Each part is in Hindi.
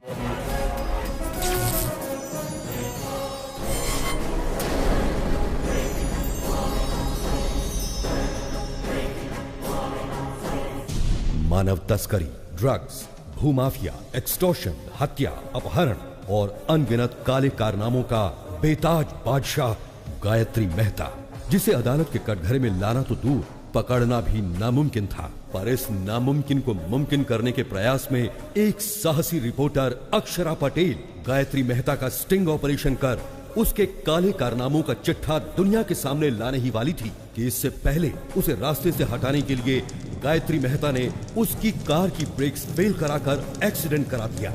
मानव तस्करी, ड्रग्स, भूमाफिया, एक्सटॉर्शन, हत्या, अपहरण और अनगिनत काले कारनामों का बेताज बादशाह गायत्री मेहता, जिसे अदालत के कटघरे में लाना तो दूर, पकड़ना भी नामुमकिन था। पर इस नामुमकिन को मुमकिन करने के प्रयास में एक साहसी रिपोर्टर अक्षरा पटेल गायत्री मेहता का स्टिंग ऑपरेशन कर उसके काले कारनामों का चिट्ठा दुनिया के सामने लाने ही वाली थी कि इससे पहले उसे रास्ते से हटाने के लिए गायत्री मेहता ने उसकी कार की ब्रेक्स फेल कराकर एक्सीडेंट करा दिया।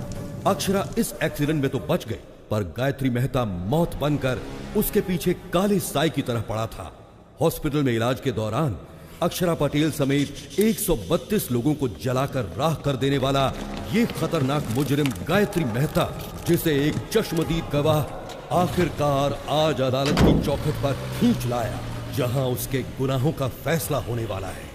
अक्षरा इस एक्सीडेंट में तो बच गई, पर गायत्री मेहता मौत बनकर उसके पीछे काले साए की तरह पड़ा था। हॉस्पिटल में इलाज के दौरान अक्षरा पटेल समेत 132 लोगों को जलाकर राख कर देने वाला ये खतरनाक मुजरिम गायत्री मेहता, जिसे एक चश्मदीद गवाह आखिरकार आज अदालत की चौखट पर खींच लाया, जहां उसके गुनाहों का फैसला होने वाला है।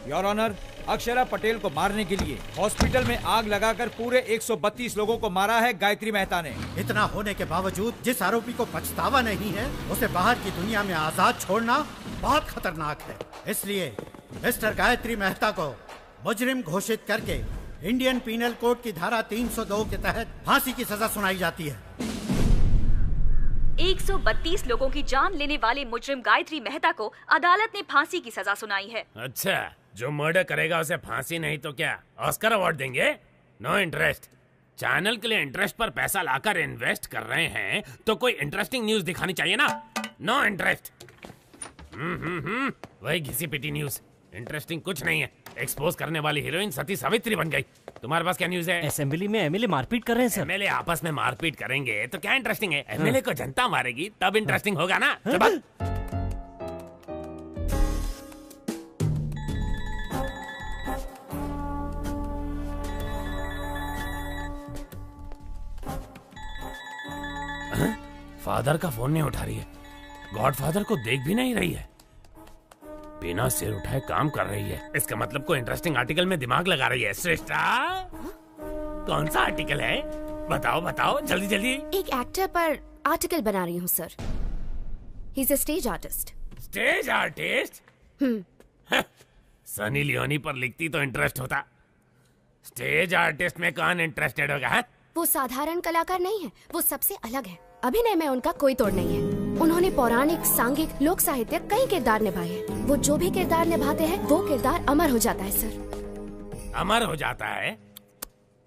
योर ऑनर, अक्षरा पटेल को मारने के लिए हॉस्पिटल में आग लगाकर पूरे 132 लोगों को मारा है गायत्री मेहता ने। इतना होने के बावजूद जिस आरोपी को पछतावा नहीं है, उसे बाहर की दुनिया में आजाद छोड़ना बहुत खतरनाक है। इसलिए मिस्टर गायत्री मेहता को मुजरिम घोषित करके इंडियन पीनल कोड की धारा 302 के तहत फांसी की सजा सुनाई जाती है। 132 लोगों की जान लेने वाले मुजरिम गायत्री मेहता को अदालत ने फांसी की सजा सुनाई है। अच्छा, जो मर्डर करेगा उसे फांसी नहीं तो क्या ऑस्कर अवार्ड देंगे? No interest. चैनल के लिए इंटरेस्ट पर पैसा लाकर इन्वेस्ट कर रहे हैं तो कोई इंटरेस्टिंग न्यूज दिखानी चाहिए ना। No interest. वही घिसी पिटी न्यूज, इंटरेस्टिंग कुछ नहीं है। एक्सपोज करने वाली हीरोइन सती सावित्री बन गई। तुम्हारे पास क्या न्यूज है? असेंबली में एमएलए मारपीट कर रहे हैं सर। एमएलए आपस में मारपीट करेंगे तो क्या इंटरेस्टिंग है? एमएलए को जनता मारेगी तब इंटरेस्टिंग होगा ना। फादर का फोन नहीं उठा रही है, गॉडफादर को देख भी नहीं रही है, बिना सिर उठाए काम कर रही है। इसका मतलब कोई इंटरेस्टिंग आर्टिकल में दिमाग लगा रही है। श्रेष्ठा, कौन सा आर्टिकल है? बताओ बताओ जल्दी जल्दी। एक एक्टर पर आर्टिकल बना रही हूँ sir. He is a stage artist. Stage artist? Sunny Leone पर लिखती तो इंटरेस्ट होता। स्टेज आर्टिस्ट में कौन इंटरेस्टेड होगा? है? वो साधारण कलाकार नहीं है, वो सबसे अलग है। अभिनय में उनका कोई तोड़ नहीं है। उन्होंने पौराणिक, सांघिक, लोक साहित्य कई किरदार निभाए हैं। वो जो भी किरदार निभाते हैं वो किरदार अमर हो जाता है सर। अमर हो जाता है?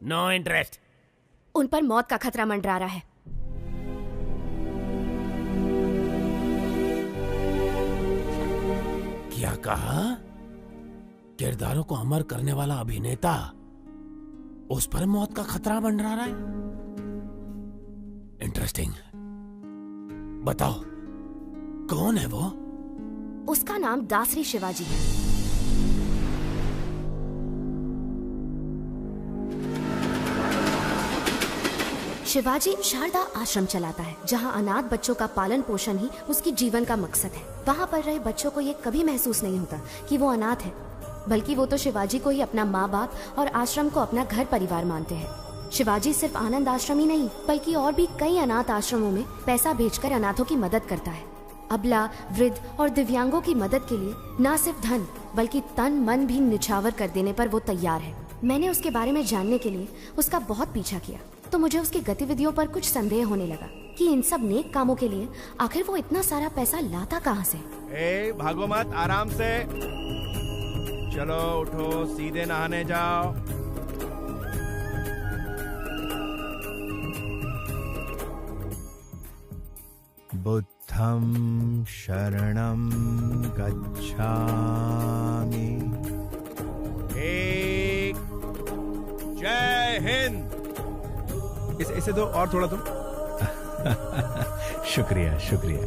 No interest. उन पर मौत का खतरा मंडरा रहा है। क्या कहा? किरदारों को अमर करने वाला अभिनेता, उस पर मौत का खतरा मंडरा रहा है? इंटरेस्टिंग। बताओ कौन है वो? उसका नाम दासरी शिवाजी है। शिवाजी शारदा आश्रम चलाता है, जहां अनाथ बच्चों का पालन पोषण ही उसकी जीवन का मकसद है। वहां पर रहे बच्चों को ये कभी महसूस नहीं होता कि वो अनाथ है, बल्कि वो तो शिवाजी को ही अपना माँ बाप और आश्रम को अपना घर परिवार मानते हैं। शिवाजी सिर्फ आनंद आश्रम ही नहीं, बल्कि और भी कई अनाथ आश्रमों में पैसा भेजकर अनाथों की मदद करता है। अबला, वृद्ध और दिव्यांगों की मदद के लिए न सिर्फ धन बल्कि तन मन भी निछावर कर देने पर वो तैयार है। मैंने उसके बारे में जानने के लिए उसका बहुत पीछा किया, तो मुझे उसकी गतिविधियों पर कुछ संदेह होने लगा कि इन सब नेक कामों के लिए आखिर वो इतना सारा पैसा लाता कहाँ से। भागो मत, आराम से चलो, उठो, सीधे नहाने जाओ। बुद्धं शरणं गच्छामि। जय हिंद। इसे दो और थोड़ा तुम। शुक्रिया शुक्रिया।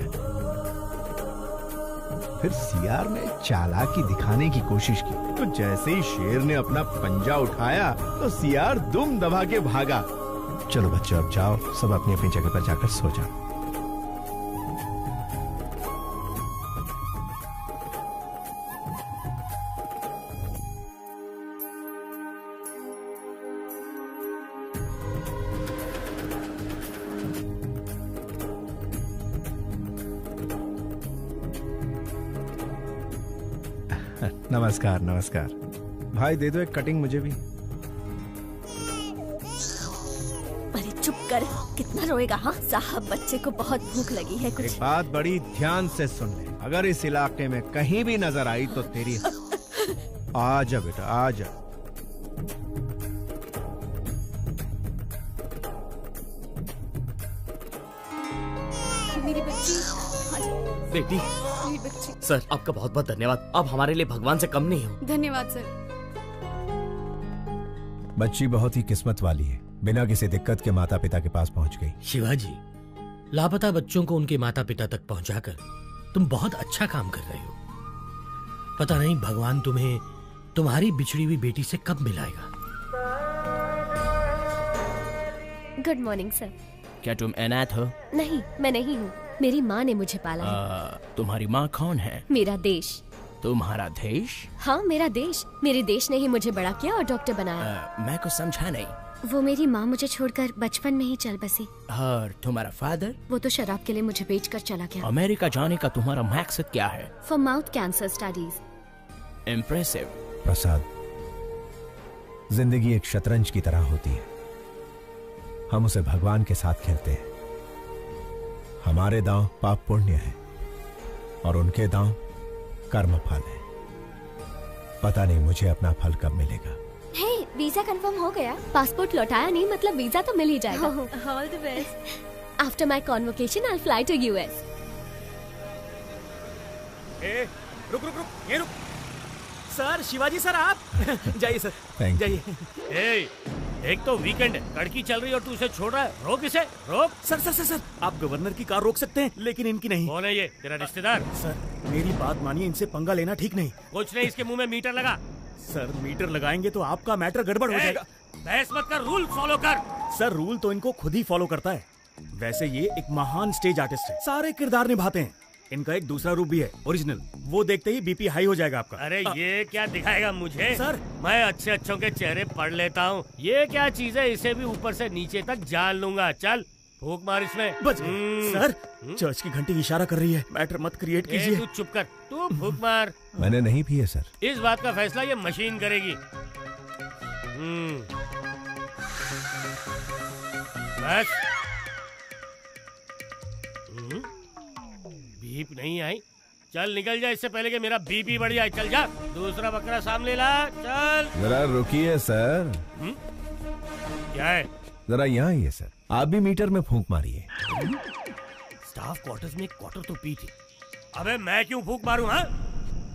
फिर सीआर ने चालाकी दिखाने की कोशिश की, तो जैसे ही शेर ने अपना पंजा उठाया तो सीआर दुम दबा के भागा। चलो बच्चों, अब जाओ, सब अपनी अपनी जगह पर जाकर सो जाओ। नमस्कार नमस्कार। भाई दे दो एक कटिंग मुझे भी। अरे चुप कर, कितना रोएगा? हाँ साहब, बच्चे को बहुत भूख लगी है। कुछ एक बात बड़ी ध्यान से सुन ले, अगर इस इलाके में कहीं भी नजर आई तो तेरी आ जा बेटा, आ जा। मेरी बच्ची, बेटी, मेरी बच्ची। सर आपका बहुत बहुत धन्यवाद। आप हमारे लिए भगवान से कम नहीं हो। धन्यवाद सर। बच्ची बहुत ही किस्मत वाली है, बिना किसी दिक्कत के माता पिता के पास पहुंच गई। शिवाजी, लापता बच्चों को उनके माता पिता तक पहुंचाकर तुम बहुत अच्छा काम कर रहे हो। पता नहीं भगवान तुम्हें तुम्हारी बिछड़ी हुई बेटी से कब मिलाएगा। Good morning sir. क्या तुम अनाथ हो? नहीं, मैं नहीं हूँ, मेरी माँ ने मुझे पाला है। तुम्हारी माँ कौन है? मेरा देश। तुम्हारा देश? हाँ मेरा देश। मेरे देश ने ही मुझे बड़ा किया और डॉक्टर बनाया। मैं कुछ समझा नहीं। वो मेरी माँ मुझे छोड़कर बचपन में ही चल बसी। और तुम्हारा फादर? वो तो शराब के लिए मुझे बेचकर चला गया। अमेरिका जाने का तुम्हारा मकसद क्या है? For mouth cancer studies. Impressive. Prasad, जिंदगी एक शतरंज की तरह होती है, हम उसे भगवान के साथ खेलते हैं। हमारे दांव पाप पुण्य है और उनके दांव कर्म फल है। पता नहीं मुझे अपना फल कब मिलेगा। हे, वीजा कंफर्म हो गया। पासपोर्ट लौटाया नहीं, मतलब वीजा तो मिल ही जाएगा। All the best. After my convocation I fly to US. रुक रुक रुक, ये रुक। सर, शिवाजी सर आप जाइए सर, जाइए। एक तो वीकेंड है, कड़की चल रही है और तू उसे छोड़ रहा है। रोक इसे, रोक। सर सर सर सर, आप गवर्नर की कार रोक सकते हैं लेकिन इनकी नहीं। कौन है ये? तेरा रिश्तेदार? सर मेरी बात मानिए, इनसे पंगा लेना ठीक नहीं। कुछ नहीं, इसके मुंह में मीटर लगा। सर मीटर लगाएंगे तो आपका मैटर गड़बड़ हो जाएगा। बहस मत कर, रूल फॉलो कर। सर रूल तो इनको खुद ही फॉलो करता है। वैसे ये एक महान स्टेज आर्टिस्ट है, सारे किरदार निभाते हैं। इनका एक दूसरा रूप भी है, ओरिजिनल। वो देखते ही बीपी हाई हो जाएगा आपका। अरे ये क्या दिखाएगा मुझे? सर मैं अच्छे अच्छों के चेहरे पढ़ लेता हूँ। ये क्या चीज है? इसे भी ऊपर से नीचे तक जान लूंगा। चल फूक मार इसमें। बच गए। सर चर्च की घंटी इशारा कर रही है, मैटर मत क्रिएट कीजिए। तू चुप कर, तू फूक मार। मैंने नहीं पिए सर। इस बात का फैसला ये मशीन करेगी। बस। बीप नहीं आई, चल निकल जा इससे पहले कि मेरा बीपी बढ़ जाए। चल जा, दूसरा बकरा सामने ला। चल। जरा रुकिए सर। क्या है? जरा यहाँ आइए सर, आप भी मीटर में फूंक मारिए। स्टाफ क्वार्टर्स में एक क्वार्टर तो पी थी। अबे मैं क्यों फूंक मारूं? हाँ,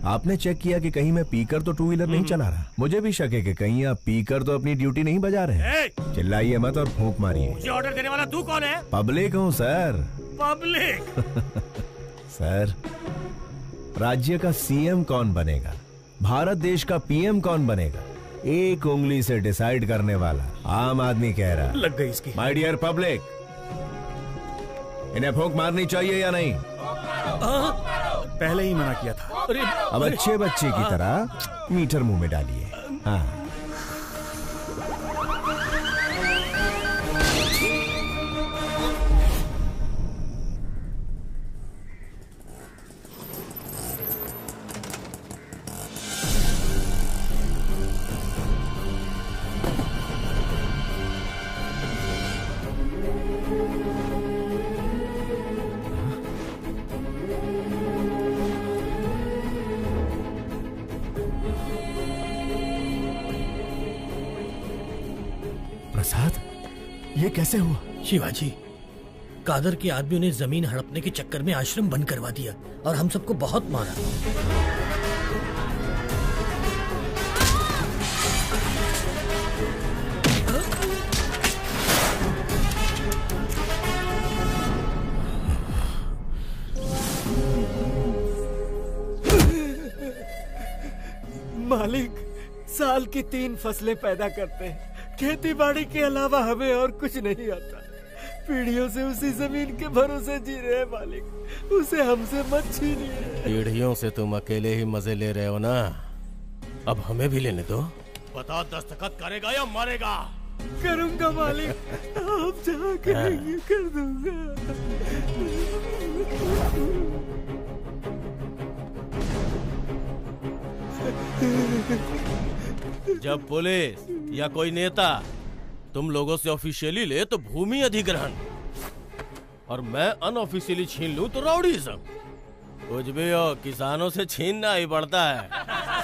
आपने चेक किया कि कहीं मैं पीकर तो टू व्हीलर नहीं चला रहा? मुझे भी शक है कि कहीं आप पीकर तो अपनी ड्यूटी नहीं बजा रहे हैं। चिल्लाइए मत और फूंक मारिए। मुझे ऑर्डर देने वाला तू कौन है? पब्लिक हूँ सर। पब्लिक? सर, राज्य का सीएम कौन बनेगा, भारत देश का पीएम कौन बनेगा, एक उंगली से डिसाइड करने वाला आम आदमी कह रहा। लग गई इसकी। माय डियर पब्लिक, इन्हें फूंक मारनी चाहिए या नहीं? पहले ही मना किया था। अब अच्छे बच्चे की तरह मीटर मुंह में डालिए। हाँ। प्रसाद, ये कैसे हुआ? शिवाजी, कादर के आदमियों ने जमीन हड़पने के चक्कर में आश्रम बंद करवा दिया और हम सबको बहुत मारा। मालिक, साल की 3 फसलें पैदा करते हैं, खेती बाड़ी के अलावा हमें और कुछ नहीं आता। पीढ़ियों से उसी जमीन के भरोसे जी रहे हैं मालिक, उसे हमसे मत छीनिए। पीढ़ियों से तुम अकेले ही मजे ले रहे हो ना, अब हमें भी लेने दो। बता, दस्तखत करेगा या मारेगा? करूंगा मालिक, आप जहाँ कहेंगे कर दूंगा। जब पुलिस या कोई नेता तुम लोगों से ऑफिशियली ले तो भूमि अधिग्रहण, और मैं अनऑफिशियली छीन लूं तो राउडीज़म। कुछ भी हो, किसानों से छीनना ही पड़ता है,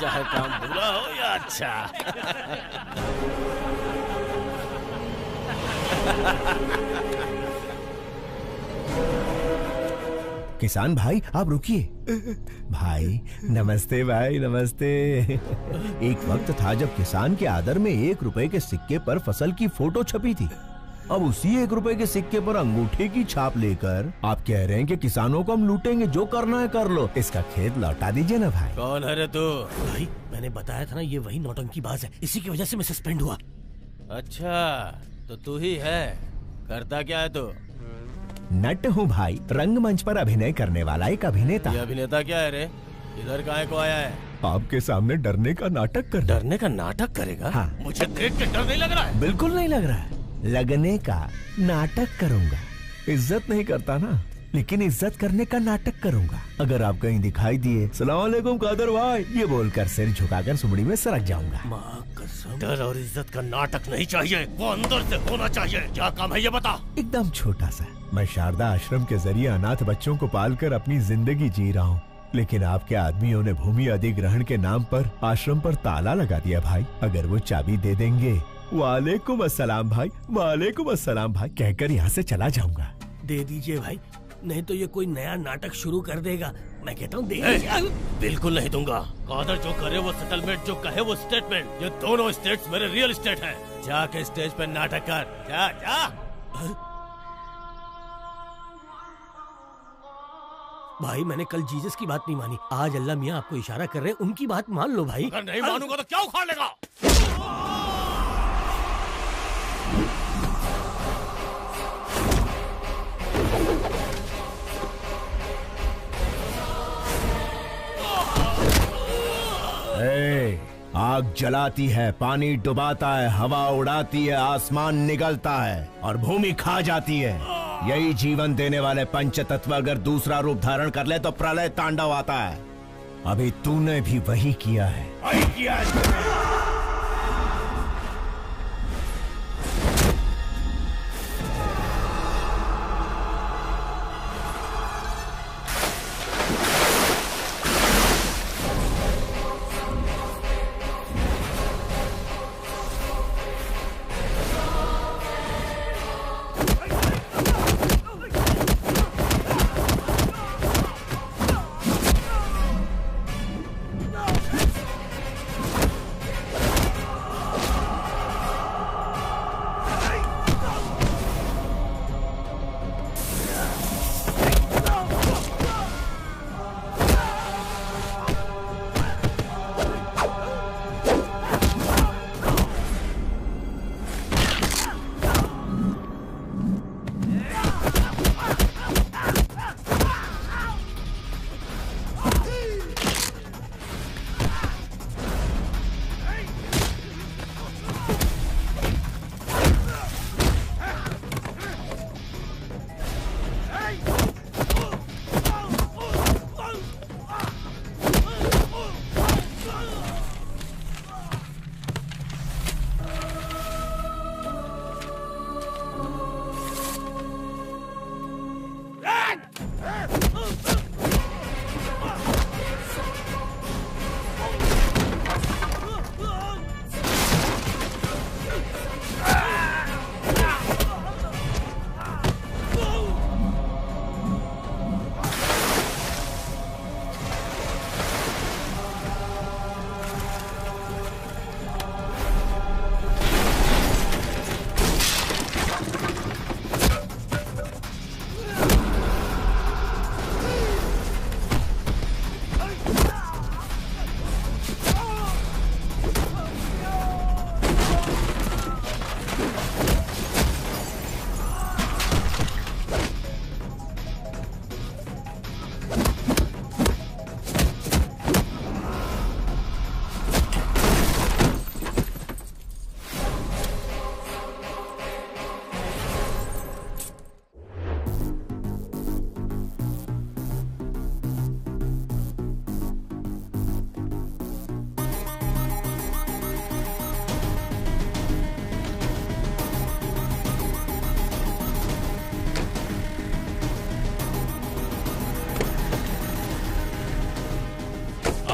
चाहे काम बुरा हो या अच्छा। किसान भाई आप रुकिए। भाई नमस्ते, भाई नमस्ते। एक वक्त था जब किसान के आदर में 1 रुपए के सिक्के पर फसल की फोटो छपी थी। अब उसी 1 रुपए के सिक्के पर अंगूठे की छाप लेकर आप कह रहे हैं कि किसानों को हम लूटेंगे, जो करना है कर लो। इसका खेत लौटा दीजिए ना भाई। कौन है रे तू? भाई मैंने बताया था ना, ये वही नौटंकी बाज है, इसी की वजह से मैं सस्पेंड हुआ। अच्छा तो तू ही है, करता क्या है तू? नट हूँ भाई, रंगमंच पर अभिनय करने वाला एक अभिनेता। ये अभिनेता क्या है रे? इधर काहे को आया है? आपके सामने डरने का नाटक कर। डरने का नाटक करेगा? हाँ। मुझे देख के डर नहीं लग रहा है? बिल्कुल नहीं लग रहा है। लगने का नाटक करूंगा। इज्जत नहीं करता ना, लेकिन इज्जत करने का नाटक करूंगा। अगर आप कहीं दिखाई दिए सलाम अलैकुम कादर भाई ये बोलकर सिर झुकाकर सुमड़ी में सरक जाऊंगा। माँ कसम, डर और इज्जत का नाटक नहीं चाहिए, वो अंदर से होना चाहिए। क्या काम है ये बता? एकदम छोटा सा। मैं शारदा आश्रम के जरिए अनाथ बच्चों को पालकर अपनी जिंदगी जी रहा हूँ, लेकिन आपके आदमियों ने भूमि अधिग्रहण के नाम पर आश्रम पर ताला लगा दिया भाई। अगर वो चाबी दे देंगे, वालेकुम अस्सलाम भाई, वालेकुम अस्सलाम भाई कहकर यहाँ से चला जाऊंगा। दे दीजिए भाई, नहीं तो ये कोई नया नाटक शुरू कर देगा। मैं कहता हूँ दे। बिल्कुल नहीं दूंगा। कादर जो करे वो सेटलमेंट, जो कहे वो स्टेटमेंट। ये दोनों स्टेट्स मेरे रियल स्टेट हैं। जाके स्टेज पे नाटक कर, जा जा। भाई मैंने कल जीसस की बात नहीं मानी, आज अल्लाह मियाँ आपको इशारा कर रहे हैं, उनकी बात मान लो भाई। अगर नहीं मानूंगा तो क्या उखाड़ लेगा? आग जलाती है, पानी डुबाता है, हवा उड़ाती है, आसमान निगलता है और भूमि खा जाती है। यही जीवन देने वाले पंच तत्व अगर दूसरा रूप धारण कर ले तो प्रलय तांडव आता है। अभी तूने भी वही किया है।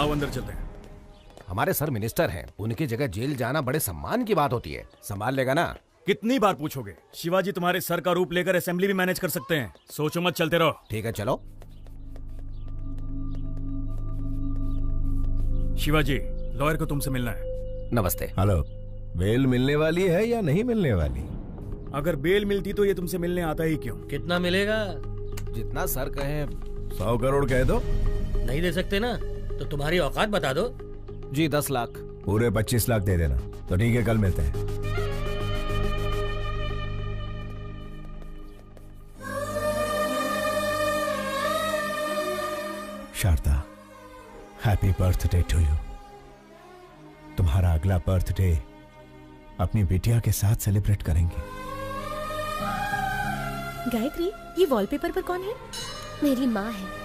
आओ अंदर चलते हैं। हमारे सर मिनिस्टर हैं, उनकी जगह जेल जाना बड़े सम्मान की बात होती है। संभाल लेगा ना? कितनी बार पूछोगे? शिवाजी तुम्हारे सर का रूप लेकर असेंबली भी मैनेज कर सकते हैं। सोचो मत, चलते रहो। ठीक है, चलो। शिवाजी, लॉयर को तुमसे मिलना है। नमस्ते। हेलो। बेल मिलने वाली है या नहीं मिलने वाली? अगर बेल मिलती तो ये तुमसे मिलने आता ही क्यों? कितना मिलेगा? जितना सर कहे। 100 करोड़ कह दो। नहीं दे सकते ना तो तुम्हारी औकात बता दो। जी 10 लाख। पूरे 25 लाख दे देना। तो ठीक है, कल मिलते हैं। Sharda, happy birthday to you. तुम्हारा अगला बर्थडे अपनी बिटिया के साथ सेलिब्रेट करेंगे। गायत्री, ये वॉलपेपर पर कौन है? मेरी माँ है।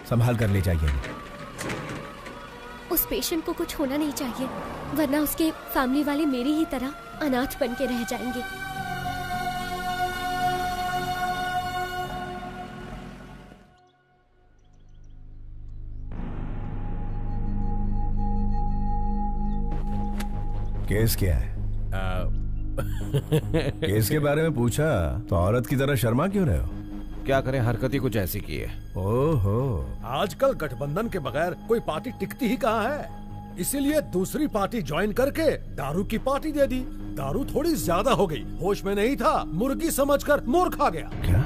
संभाल कर ले जाइए। उस पेशेंट को कुछ होना नहीं चाहिए, वरना उसके फैमिली वाले मेरी ही तरह अनाथ बन के रह जाएंगे। केस क्या है? केस के बारे में पूछा तो औरत की तरह शर्मा क्यों रहे हो? क्या करें, हरकत ही कुछ ऐसी की है। ओहो, आजकल गठबंधन के बगैर कोई पार्टी टिकती ही कहाँ है, इसीलिए दूसरी पार्टी ज्वाइन करके दारू की पार्टी दे दी। दारू थोड़ी ज्यादा हो गई, होश में नहीं था, मुर्गी समझकर मोर खा गया। क्या?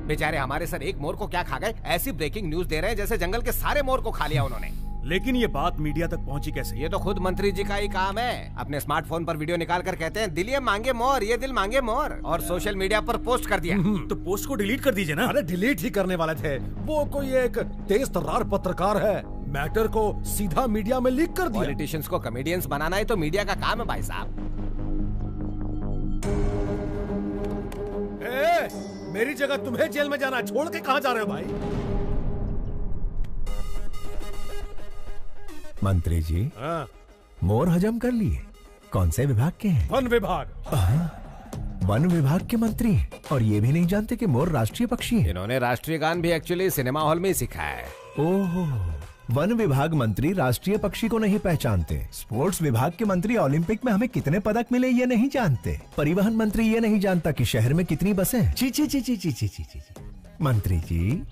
बेचारे हमारे सर एक मोर को क्या खा गए? ऐसी ब्रेकिंग न्यूज दे रहे हैं जैसे जंगल के सारे मोर को खा लिया उन्होंने। लेकिन ये बात मीडिया तक पहुंची कैसे? ये तो खुद मंत्री जी का ही काम है। अपने स्मार्टफोन पर वीडियो निकाल कर कहते हैं, दिल ये मांगे मोर, ये दिल मांगे मोर, और सोशल मीडिया पर पोस्ट कर दिया। तो पोस्ट को डिलीट कर दीजिए ना। अरे डिलीट ही करने वाले थे, वो कोई एक तेज तर्रार पत्रकार है, मैटर को सीधा मीडिया में लीक कर दिया। पॉलिटिशियंस को कॉमेडियंस बनाना ही तो मीडिया का काम है भाई साहब। मेरी जगह तुम्हें जेल में जाना, छोड़ के कहाँ जा रहे हो भाई? मंत्री जी, मोर हजम कर लिए। कौन से विभाग के हैं? वन विभाग। वन विभाग के मंत्री हैं और ये भी नहीं जानते कि मोर राष्ट्रीय पक्षी है। इन्होंने राष्ट्रीय गान भी एक्चुअली सिनेमा हॉल में ही सीखा है। ओहो, वन विभाग मंत्री राष्ट्रीय पक्षी को नहीं पहचानते। स्पोर्ट्स विभाग के मंत्री ओलंपिक में हमें कितने पदक मिले ये नहीं जानते। परिवहन मंत्री ये नहीं जानता कि शहर में कितनी बसें हैं। ची ची ची ची ची ची ची ची। मंत्री जी,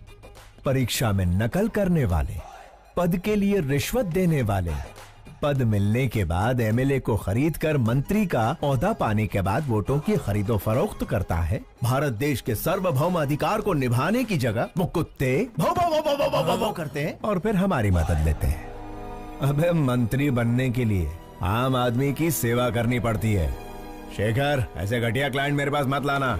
परीक्षा में नकल करने वाले, पद के लिए रिश्वत देने वाले, पद मिलने के बाद एमएलए को खरीद कर मंत्री का ओहदा पाने के बाद वोटों की खरीदो फरोख्त करता है। भारत देश के सार्वभौम अधिकार को निभाने की जगह वो कुत्ते भौ भौ भौ भौ भौ भौ भौ भौ करते हैं और फिर हमारी मदद लेते हैं। अबे मंत्री बनने के लिए आम आदमी की सेवा करनी पड़ती है। शेखर, ऐसे घटिया क्लाइंट मेरे पास मत लाना।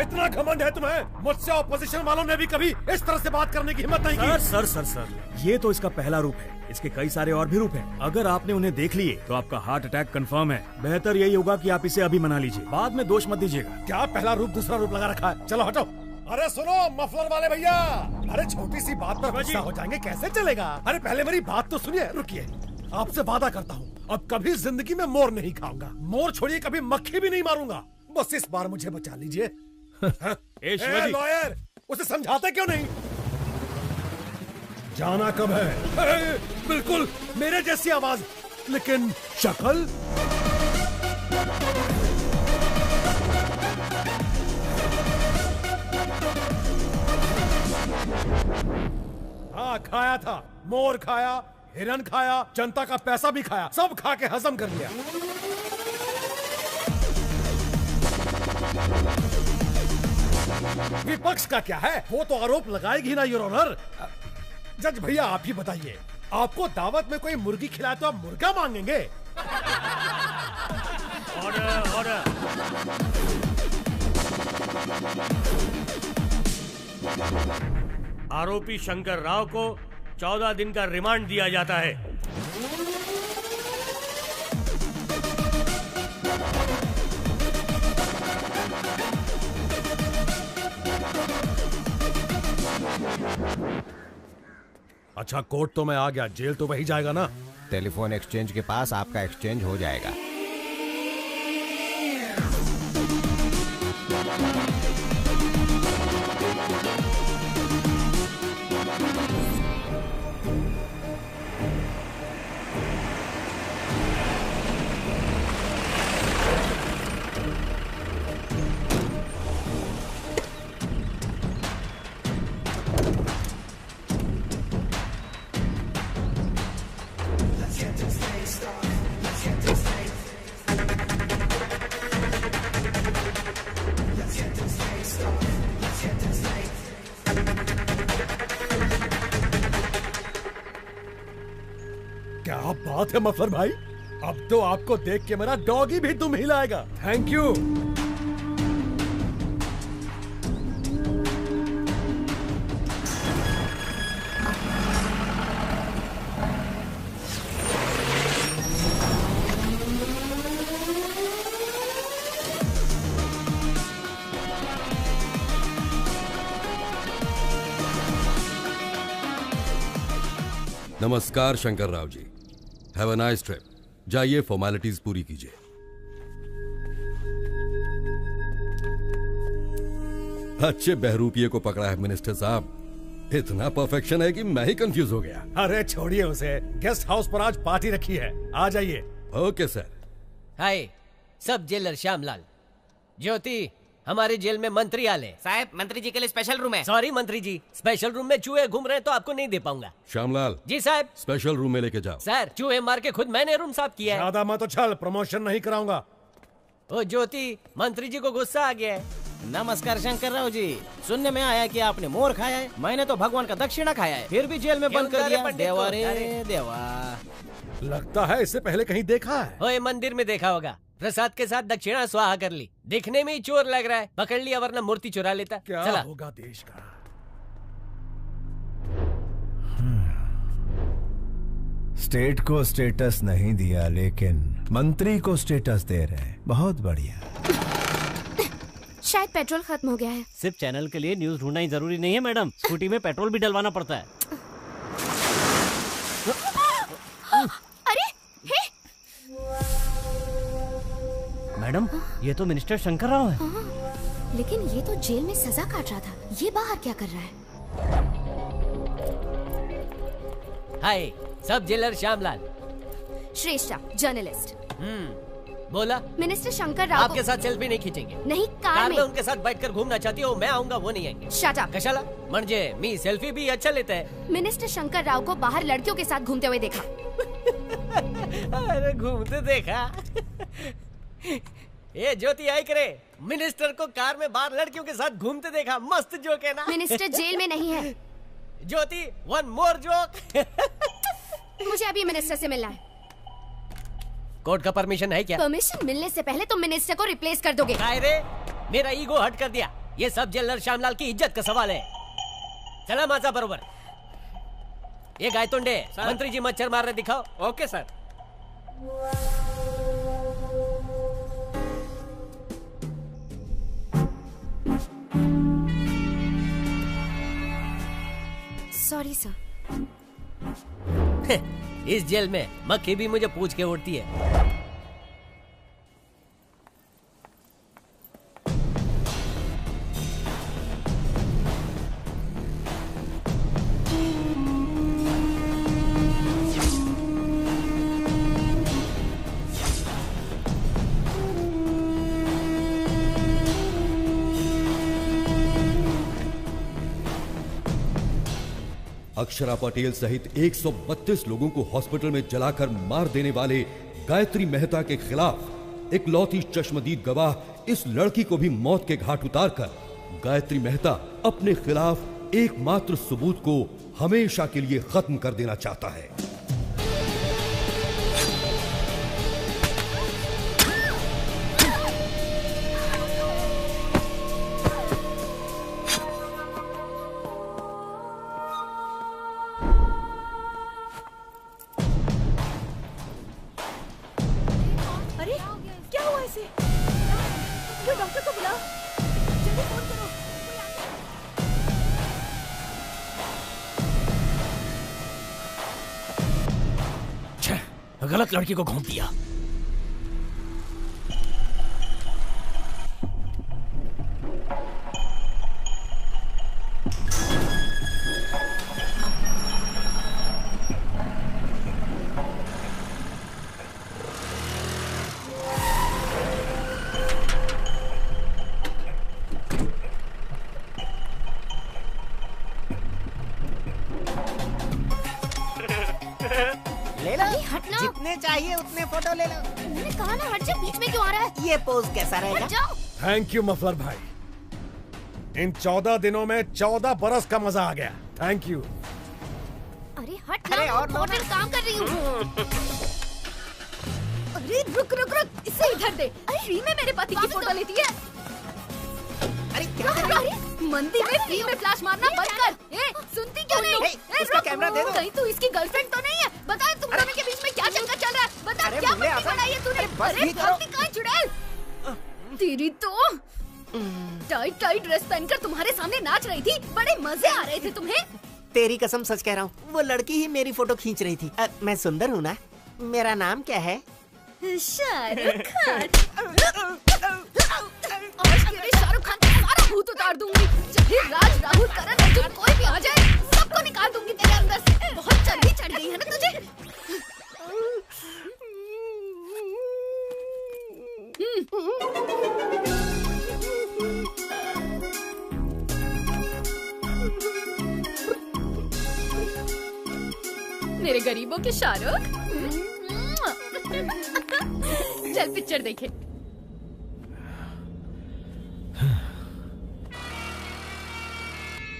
इतना घमंड है तुम्हें? मुझसे ऑपोजिशन वालों ने भी कभी इस तरह से बात करने की हिम्मत नहीं की। सर, ये तो इसका पहला रूप है, इसके कई सारे और भी रूप हैं। अगर आपने उन्हें देख लिए तो आपका हार्ट अटैक कंफर्म है। बेहतर यही होगा कि आप इसे अभी मना लीजिए, बाद में दोष मत दीजिएगा। क्या पहला रूप दूसरा रूप लगा रखा है? चलो हटो। अरे सुनो मफलर वाले भैया, अरे छोटी सी बात पर गुस्सा हो जाएंगे, कैसे चलेगा? अरे पहले मेरी बात तो सुनिए। रुकिए, आपसे वादा करता हूँ अब कभी जिंदगी में मोर नहीं खाऊंगा। मोर छोड़िए, कभी मक्खी भी नहीं मारूंगा। बस इस बार मुझे बचा लीजिए। लॉयर, उसे समझाते क्यों नहीं? जाना कब है? बिल्कुल मेरे जैसी आवाज, लेकिन शक्ल। हाँ, खाया था, मोर खाया, हिरन खाया, जनता का पैसा भी खाया, सब खा के हजम कर लिया। विपक्ष का क्या है? वो तो आरोप लगाएगी ना योर ऑनर। जज भैया आप ही बताइए, आपको दावत में कोई मुर्गी खिलाए तो आप मुर्गा मांगेंगे? Order order. आरोपी शंकर राव को 14 दिन का रिमांड दिया जाता है। अच्छा, कोर्ट तो मैं आ गया, जेल तो वही जाएगा ना? टेलीफोन एक्सचेंज के पास आपका एक्सचेंज हो जाएगा। क्या बात है मफलर भाई, अब तो आपको देख के मेरा डॉगी भी दुम हिलाएगा। Thank you. नमस्कार Shankar Rao ji, have a nice trip. जाइए फॉर्मेलिटीज पूरी कीजिए। अच्छे बहरूपिये को पकड़ा है मिनिस्टर साहब। इतना परफेक्शन है कि मैं ही कंफ्यूज हो गया। अरे छोड़िए उसे, गेस्ट हाउस पर आज पार्टी रखी है, आ जाइए। Okay sir. हाय, सब जेलर श्यामलाल। ज्योति, हमारे जेल में मंत्री आले। साहब, मंत्री जी के लिए स्पेशल रूम है। सॉरी मंत्री जी, स्पेशल रूम में चूहे घूम रहे हैं तो आपको नहीं दे पाऊंगा। श्यामलाल जी साहब। स्पेशल रूम में लेके जाओ। सर, चूहे मार के खुद मैंने रूम साफ किया है। ज्यादा मत उछल, प्रमोशन नहीं कराऊंगा। ओ ज्योति, मंत्री जी को गुस्सा आ गया है। नमस्कार शंकर राव जी, सुनने में आया कि आपने मोर खाया है। मैंने तो भगवान का दक्षिणा खाया है, फिर भी जेल में बंद कर दिया। देवा रे देवा। लगता है इससे पहले कहीं देखा है। ओए, मंदिर में देखा होगा। प्रसाद के साथ दक्षिणा स्वाहा कर ली। दिखने में ही चोर लग रहा है, पकड़ लिया वरना मूर्ति चुरा लेता। क्या चला। होगा देश का? स्टेट को स्टेटस नहीं दिया, लेकिन मंत्री को स्टेटस दे रहे हैं। बहुत बढ़िया। शायद पेट्रोल खत्म हो गया है। सिर्फ चैनल के लिए न्यूज ढूंढना ही जरूरी नहीं है मैडम, स्कूटी में पेट्रोल भी डलवाना पड़ता है। अरे हे! मैडम, ये तो मिनिस्टर शंकर राव है। लेकिन ये तो जेल में सजा काट रहा था, ये बाहर क्या कर रहा है? हाय, सब जेलर श्यामलाल। श्रेष्ठा, जर्नलिस्ट। बोला। मिनिस्टर शंकर राव आपके साथ सेल्फी नहीं खींचेंगे। नहीं, कार में उनके साथ बैठकर घूमना चाहती हो, मैं आऊंगा, वो नहीं आएंगे। Shut up. कशाला? म्हणजे मी सेल्फी भी अच्छा लेता है। मिनिस्टर शंकर राव को बाहर लड़कियों के साथ घूमते हुए देखा। अरे घूमते देखा? ये ज्योति आई करे, मिनिस्टर को कार में बाहर लड़कियों के साथ घूमते देखा। मस्त जोक है ना? मिनिस्टर जेल में नहीं है। ज्योति, वन मोर जोक। मुझे अभी मिनिस्टर से मिलना है। कोर्ट का परमिशन है क्या? परमिशन मिलने से पहले तुम मिनिस्टर को रिप्लेस कर दोगे। रे, मेरा ईगो हट कर दिया। ये सब जेलर श्यामलाल की इज्जत का सवाल है। चला माचा बरोबर। ये गायतोंडे, मंत्री जी मच्छर मार रहे, दिखाओ। Okay sir. Sorry sir. इस जेल में मक्खी भी मुझे पूछ के उड़ती है। अक्षरा पटेल सहित 132 लोगों को हॉस्पिटल में जलाकर मार देने वाले गायत्री मेहता के खिलाफ इकलौती चश्मदीद गवाह इस लड़की को भी मौत के घाट उतारकर गायत्री मेहता अपने खिलाफ एकमात्र सबूत को हमेशा के लिए खत्म कर देना चाहता है। अरे क्या हुआ इसे? कोई डॉक्टर को बुलाओ, जल्दी फोन करो। गलत लड़की को घोंप दिया। ले लो, जितने चाहिए उतने फोटो ले लो। मैंने कहा ना हट जा, बीच में क्यों आ रहा है? ये पोज कैसा रहेगा? हट जाओ। थैंक यू मफलर भाई, इन 14 दिनों में 14 बरस का मजा आ गया। Thank you. अरे हट ना, और मॉडल काम कर रही हूँ। अरे रुक रुक रुक, इसे इधर दे। अरे फ्री में मेरे पति की फोटो लेती है। अरे क्या कर रही है? मंदिर में फ्री में फ्लैश मारना बंद कर। ए, सुनती क्यों नहीं? इसका कैमरा दे दो। कहीं तू इसकी गर्लफ्रेंड तो नहीं है? बता तुम दोनों के बीच में क्या चक्कर चल रहा है? बता क्या मस्ती बनाई है तूने? अरे भक्ति कहाँ चुड़ैल? तेरी तो टाइट टाइट ड्रेस पहनकर तुम्हारे सामने नाच रही थी, बड़े मजे आ रहे थे तुम्हें। तेरी कसम सच कह रहा हूँ, वो लड़की ही मेरी फोटो खींच रही थी। मैं सुंदर हूँ ना? मेरा नाम क्या है? शाहरुख खान। आज तेरे शाहरुख खान का सारा भूत उतार दूंगी। चाहे राज, राहुल, करण, अर्जुन कोई भी आ जाए, सबको निकाल दूंगी तेरे अंदर से। बहुत चर्बी चढ़ गई है ना तुझे? मेरे गरीबों के शाहरुख। चल पिक्चर देखे।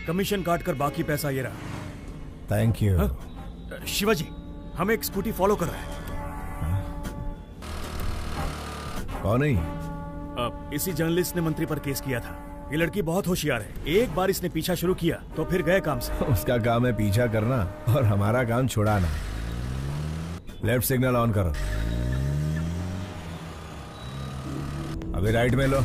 कमीशन काट कर बाकी पैसा ये रहा। Thank you. शिवाजी, हमें एक स्कूटी फॉलो कर रहा है। कौन है? इसी जर्नलिस्ट ने मंत्री पर केस किया था। ये लड़की बहुत होशियार है। एक बार इसने पीछा शुरू किया तो फिर गए काम से। उसका काम है पीछा करना और हमारा काम छुड़ाना। लेफ्ट सिग्नल ऑन करो। अभी राइट में लो।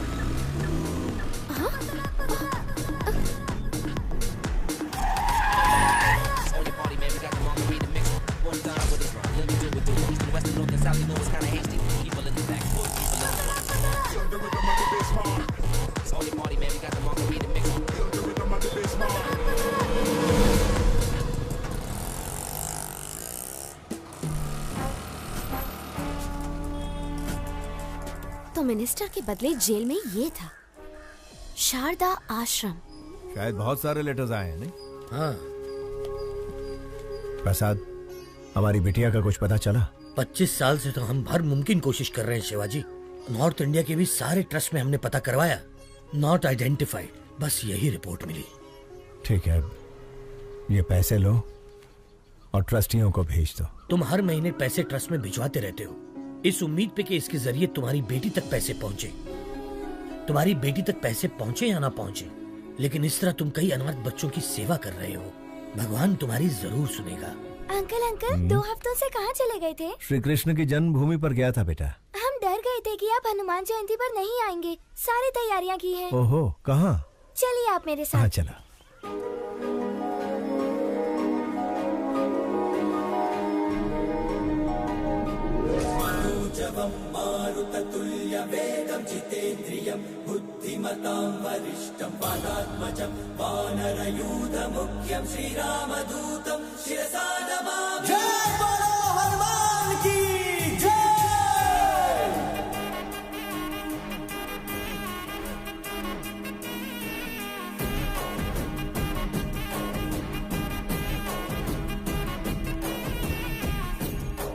तो मिनिस्टर के बदले जेल में ये था, शारदा आश्रम। शायद बहुत सारे लेटर्स आए हैं, नहीं? हाँ। प्रसाद, हमारी बिटिया का कुछ पता चला? 25 साल से तो हम हर मुमकिन कोशिश कर रहे हैं शिवाजी। नॉर्थ इंडिया के भी सारे ट्रस्ट में हमने पता करवाया, नॉट आइडेंटिफाइड। बस यही रिपोर्ट मिली। ठीक है, ये पैसे लो और ट्रस्टियों को भेज दो। तुम हर महीने पैसे ट्रस्ट में भिजवाते रहते हो, इस उम्मीद पे कि इसके जरिए तुम्हारी बेटी तक पैसे पहुंचे। तुम्हारी बेटी तक पैसे पहुंचे या ना पहुंचे, लेकिन इस तरह तुम कई अनाथ बच्चों की सेवा कर रहे हो। भगवान तुम्हारी जरूर सुनेगा। अंकल 2 हफ्तों से कहाँ चले गए थे? श्री कृष्ण की जन्मभूमि पर गया था बेटा। हम डर गए थे कि आप हनुमान जयंती पर नहीं आएंगे। सारी तैयारियां की हैं। ओहो, कहाँ? चलिए आप मेरे साथ। हाँ चला। मारुततुल्यवेगं जितेन्द्रियं बुद्धिमतां वरिष्ठं वातात्मजं वानरयूथमुख्यं श्रीरामदूतं शिरसा नमामि। जय बोलो हनुमान की जय।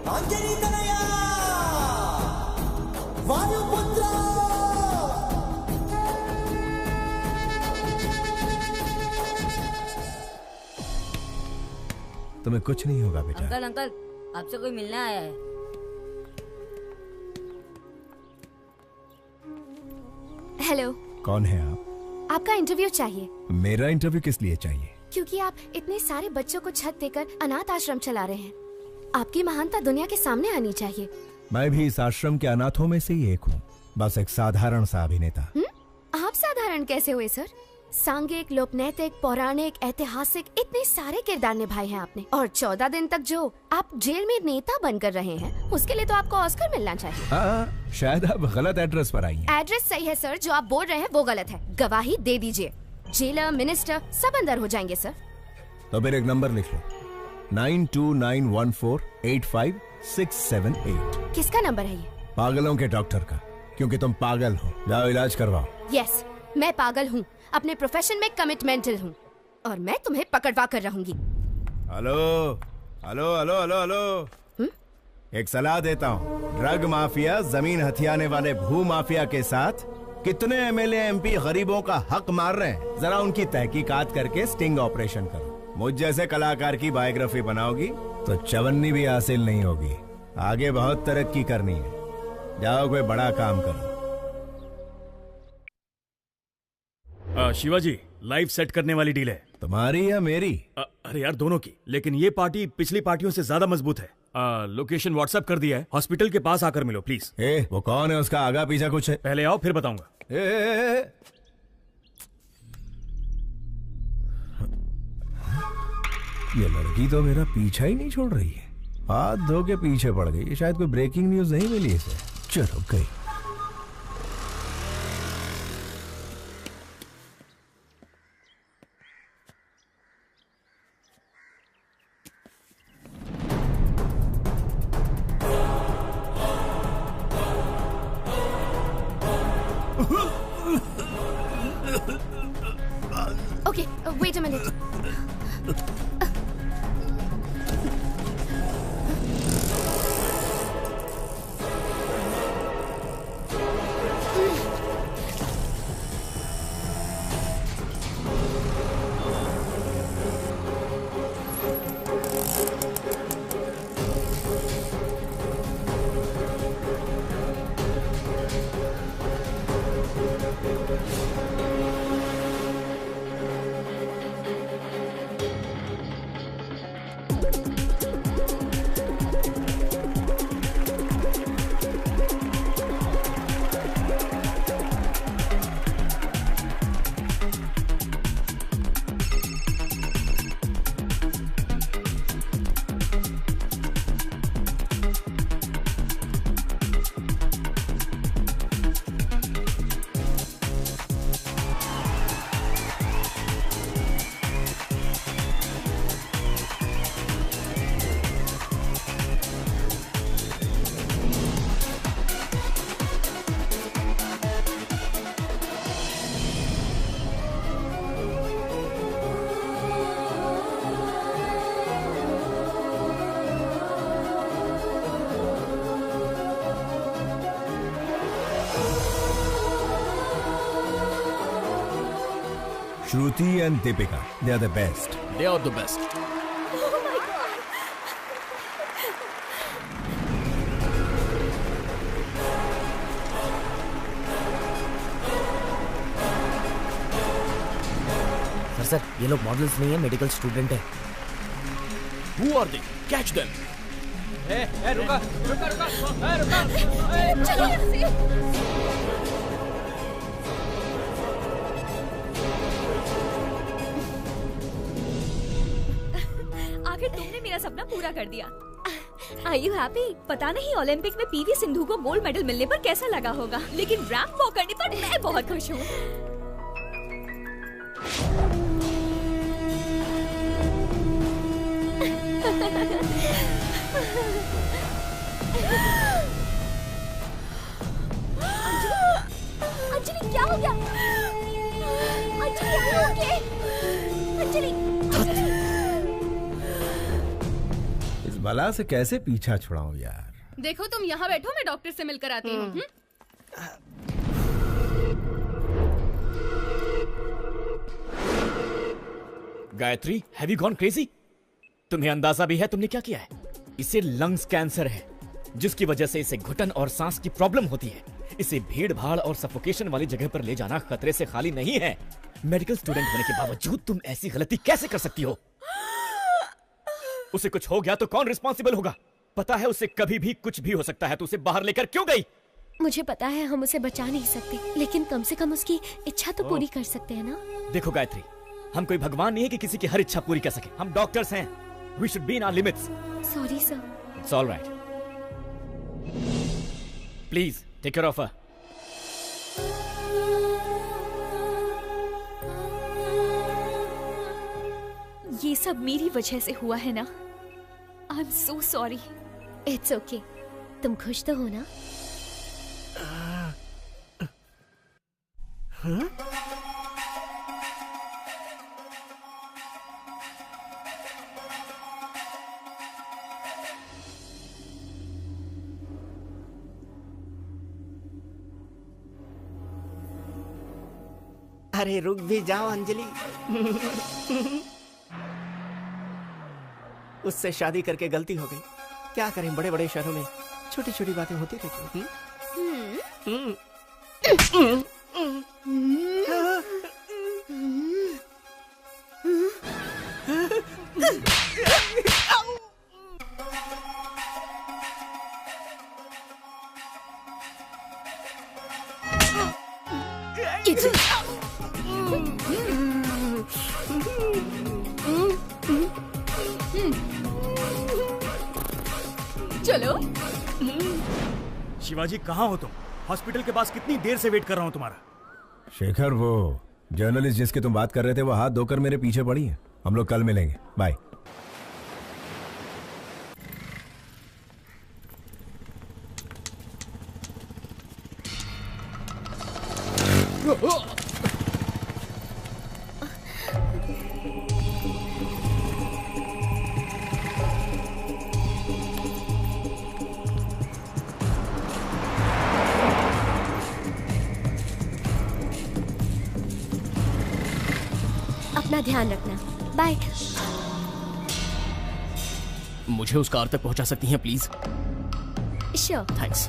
अंजनी तनया वायुपुत्र। तुम्हें कुछ नहीं होगा बेटा। अंकल अंकल, आपसे कोई मिलने आया है। हेलो। कौन है आप? आपका इंटरव्यू चाहिए। मेरा इंटरव्यू किस लिए चाहिए? क्योंकि आप इतने सारे बच्चों को छत देकर अनाथ आश्रम चला रहे हैं। आपकी महानता दुनिया के सामने आनी चाहिए। मैं भी इस आश्रम के अनाथों में से ही एक हूँ, बस एक साधारण सा अभिनेता। आप साधारण कैसे हुए सर? सांघिक, लोकनैतिक, पौराणिक, ऐतिहासिक इतने सारे किरदार निभाए हैं आपने, और 14 दिन तक जो आप जेल में नेता बनकर रहे हैं, उसके लिए तो आपको ऑस्कर मिलना चाहिए। हाँ, शायद आप गलत एड्रेस पर आई हैं। एड्रेस सही है सर, जो आप बोल रहे हैं वो गलत है। गवाही दे दीजिए, जेलर, मिनिस्टर सब अंदर हो जाएंगे सर। तो फिर एक नंबर लिख लो, 9291485678। किसका नंबर है ये? पागलों के डॉक्टर का, क्योंकि तुम पागल हो। जाओ इलाज करवाओ। यस, मैं पागल हूँ, अपने प्रोफेशन में कमिटमेंटल हूँ, और मैं तुम्हें पकड़वा कर रहूंगी। Hello hello hello hello hello, एक सलाह देता हूँ। ड्रग माफिया, जमीन हथियाने वाले भू माफिया के साथ कितने एमएलए एमपी गरीबों का हक मार रहे हैं, जरा उनकी तहकीकात करके स्टिंग ऑपरेशन करो। मुझ जैसे कलाकार की बायोग्राफी बनाओगी तो चवन्नी भी हासिल नहीं होगी। आगे बहुत तरक्की करनी है, जाओ कोई बड़ा काम करो। शिवाजी, लाइव सेट करने वाली डील है। तुम्हारी या मेरी? अरे यार, दोनों की, लेकिन ये पार्टी पिछली पार्टियों से ज्यादा मजबूत है। लोकेशन व्हाट्सएप कर दिया है, हॉस्पिटल के पास आकर मिलो प्लीज। वो कौन है, उसका आगा पीछा कुछ है? पहले आओ फिर बताऊंगा। ये लड़की तो मेरा पीछा ही नहीं छोड़ रही है, हाथ धो के पीछे पड़ गई। शायद कोई ब्रेकिंग न्यूज नहीं मिली इसे। चलो गई। Okay, wait a minute. Shruti and Deepika, they are the best. They are the best. Sir, ये लोग मॉडल्स नहीं है, मेडिकल स्टूडेंट है। Who are they? Catch them. रुका, चलो यहाँ से। आखिर तुमने मेरा सपना पूरा कर दिया। Are you happy? पता नहीं ओलंपिक में पीवी सिंधु को गोल्ड मेडल मिलने पर कैसा लगा होगा, लेकिन रैंप वॉक करने पर मैं बहुत खुश हूँ। अंजलि क्या हो गया? Anjali are you okay? Anjali इस बला से कैसे पीछा छुड़ाऊं यार। देखो तुम यहाँ बैठो, मैं डॉक्टर से मिलकर आती हूँ। Gayatri, have you gone crazy? तुम्हें अंदाजा भी है तुमने क्या किया है? इसे लंग्स कैंसर है, जिसकी वजह से इसे घुटन और सांस की प्रॉब्लम होती है। इसे भीड़ भाड़ और सफोकेशन वाली जगह पर ले जाना खतरे से खाली नहीं है। मेडिकल स्टूडेंट होने के बावजूद तुम ऐसी गलती कैसे कर सकती हो? उसे कुछ हो गया तो कौन रिस्पॉन्सिबल होगा? पता है उसे कभी भी कुछ भी हो सकता है, तो उसे बाहर लेकर क्यों गई? मुझे पता है हम उसे बचा नहीं सकते, लेकिन कम से कम उसकी इच्छा तो पूरी कर सकते हैं ना। देखो गायत्री, हम कोई भगवान नहीं है कि किसी की हर इच्छा पूरी कर सके। हम डॉक्टर्स हैं। We should be in our limits. Sorry, sir. It's all right. Please take care of her. ये सब मेरी वजह से हुआ है ना। I'm so sorry. It's okay. तुम खुश तो हो ना? हाँ? अरे रुक भी जाओ अंजलि। उससे शादी करके गलती हो गई। क्या करें, बड़े बड़े शहरों में छोटी छोटी बातें होती रहती हैं। चलो। शिवाजी कहाँ हो तुम? हॉस्पिटल के पास कितनी देर से वेट कर रहा हूँ तुम्हारा। शेखर, वो जर्नलिस्ट जिसकी तुम बात कर रहे थे वो हाथ धोकर मेरे पीछे पड़ी है। हम लोग कल मिलेंगे। बाय। अपना ध्यान रखना। बाय। मुझे उस कार तक पहुंचा सकती हैं प्लीज? श्योर। थैंक्स।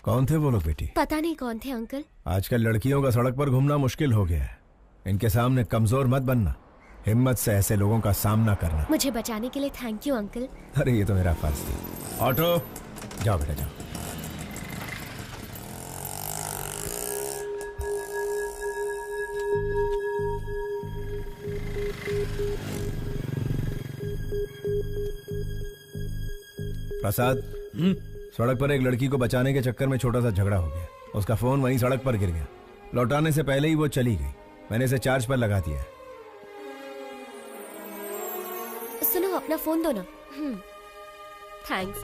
कौन थे वो लोग बेटी? पता नहीं कौन थे अंकल। आजकल लड़कियों का सड़क पर घूमना मुश्किल हो गया है। इनके सामने कमजोर मत बनना, हिम्मत से ऐसे लोगों का सामना करना। मुझे बचाने के लिए थैंक यू अंकल। अरे ये तो मेरा फर्ज था। ऑटो जाओ बेटा जाओ। प्रसाद, सड़क पर एक लड़की को बचाने के चक्कर में छोटा सा झगड़ा हो गया। उसका फोन वहीं सड़क पर गिर गया। लौटाने से पहले ही वो चली गई। मैंने इसे चार्ज पर लगा दिया है। सुनो, अपना फोन दो ना। थैंक्स।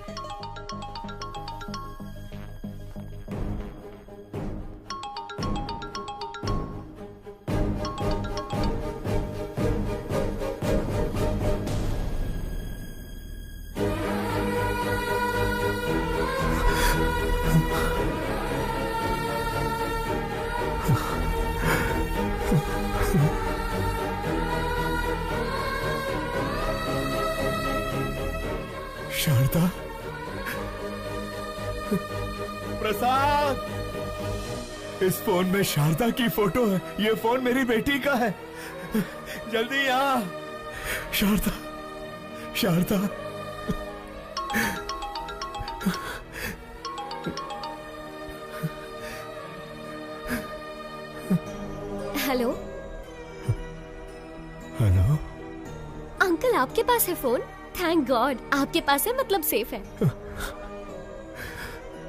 शारदा, प्रसाद, इस फोन में शारदा की फोटो है। ये फोन मेरी बेटी का है। जल्दी आ। Sharada, Sharada. Hello. Hello. Uncle, आपके पास है फोन? थैंक गॉड, आपके पास है मतलब सेफ है।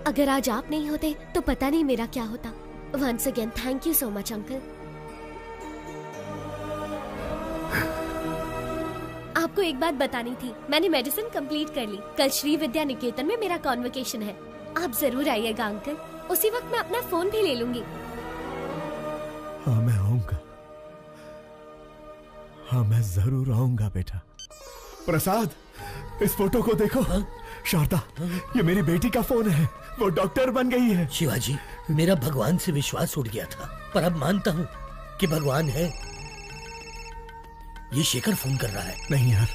अगर आज आप नहीं होते तो पता नहीं मेरा क्या होता। Once again thank you so much uncle. आपको एक बात बतानी थी, मैंने मेडिसिन कंप्लीट कर ली। कल श्री विद्या निकेतन में मेरा कॉन्वोकेशन है। आप जरूर आइएगा अंकल। उसी वक्त मैं अपना फोन भी ले लूंगी। हाँ मैं आऊंगा। हाँ मैं जरूर आऊंगा बेटा। प्रसाद, इस फोटो को देखो। शारदा, ये मेरी बेटी का फोन है। वो डॉक्टर बन गई है। शिवाजी, मेरा भगवान से विश्वास उठ गया था, पर अब मानता हूँ कि भगवान है। ये शेखर फोन कर रहा है। नहीं यार,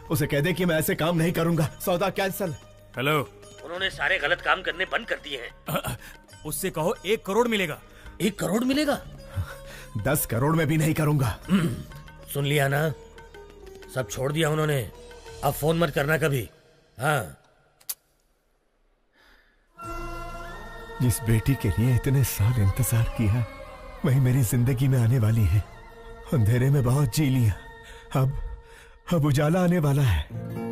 उसे कह दे कि मैं ऐसे काम नहीं करूंगा। सौदा कैंसल। हेलो। उन्होंने सारे गलत काम करने बंद कर दिए हैं। उससे कहो 1 करोड़ मिलेगा। 1 करोड़ मिलेगा? 10 करोड़ में भी नहीं करूंगा। सुन लिया ना, सब छोड़ दिया उन्होंने। अब फोन मत करना कभी। हाँ। जिस बेटी के लिए इतने साल इंतजार किया, वही मेरी जिंदगी में आने वाली है। अंधेरे में बहुत जी लिया, अब उजाला आने वाला है।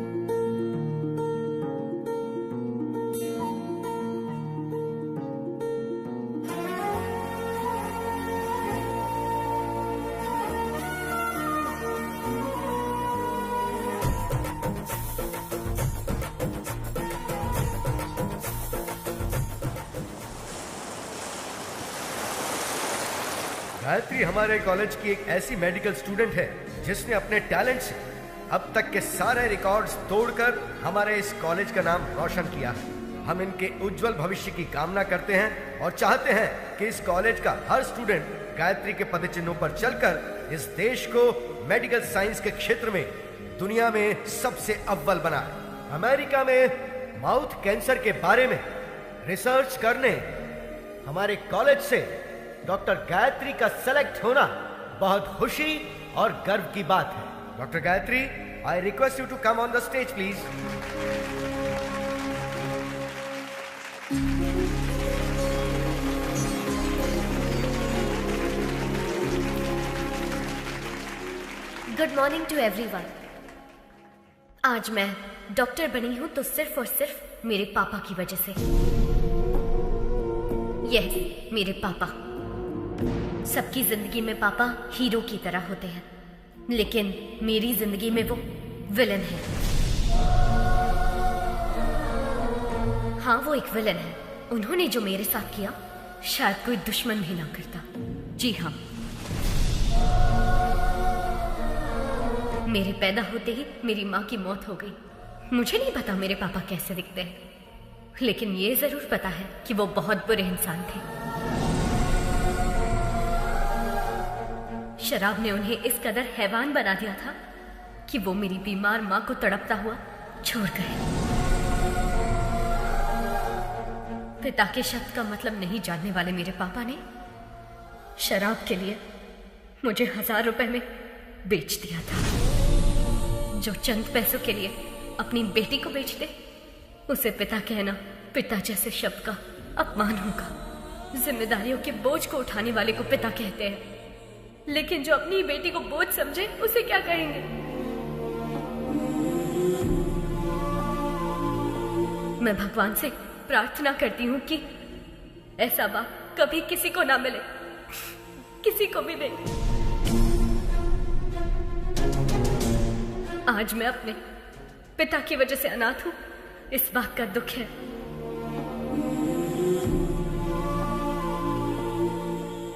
गायत्री हमारे कॉलेज की एक ऐसी मेडिकल स्टूडेंट है जिसने अपने टैलेंट से अब तक के सारे रिकॉर्ड्स तोड़कर हमारे इस कॉलेज का नाम रोशन किया है। हम इनके उज्जवल भविष्य की कामना करते हैं और चाहते हैं कि इस कॉलेज का हर स्टूडेंट गायत्री के पदचिन्हों पर चलकर इस देश को मेडिकल साइंस के क्षेत्र में दुनिया में सबसे अव्वल बनाए। अमेरिका में माउथ कैंसर के बारे में रिसर्च करने हमारे कॉलेज से डॉक्टर गायत्री का सेलेक्ट होना बहुत खुशी और गर्व की बात है। Doctor Gayatri, I request you to come on the stage please. Good morning to everyone. आज मैं डॉक्टर बनी हूं तो सिर्फ और सिर्फ मेरे पापा की वजह से। यस, मेरे पापा। सबकी जिंदगी में पापा हीरो की तरह होते हैं, लेकिन मेरी जिंदगी में वो विलन है। हाँ, वो एक विलन है। उन्होंने जो मेरे साथ किया शायद कोई दुश्मन भी ना करता। जी हाँ, मेरे पैदा होते ही मेरी माँ की मौत हो गई। मुझे नहीं पता मेरे पापा कैसे दिखते हैं, लेकिन ये जरूर पता है कि वो बहुत बुरे इंसान थे। शराब ने उन्हें इस कदर हैवान बना दिया था कि वो मेरी बीमार माँ को तड़पता हुआ छोड़ गए। पिता के शब्द का मतलब नहीं जानने वाले मेरे पापा ने शराब के लिए मुझे 1000 रुपए में बेच दिया था। जो चंद पैसों के लिए अपनी बेटी को बेच दे, उसे पिता कहना पिता जैसे शब्द का अपमान होगा। जिम्मेदारियों के बोझ को उठाने वाले को पिता कहते हैं, लेकिन जो अपनी बेटी को बोझ समझे उसे क्या कहेंगे? मैं भगवान से प्रार्थना करती हूँ कि ऐसा बाप कभी किसी को ना मिले, किसी को भी नहीं। आज मैं अपने पिता की वजह से अनाथ हूँ, इस बात का दुख है।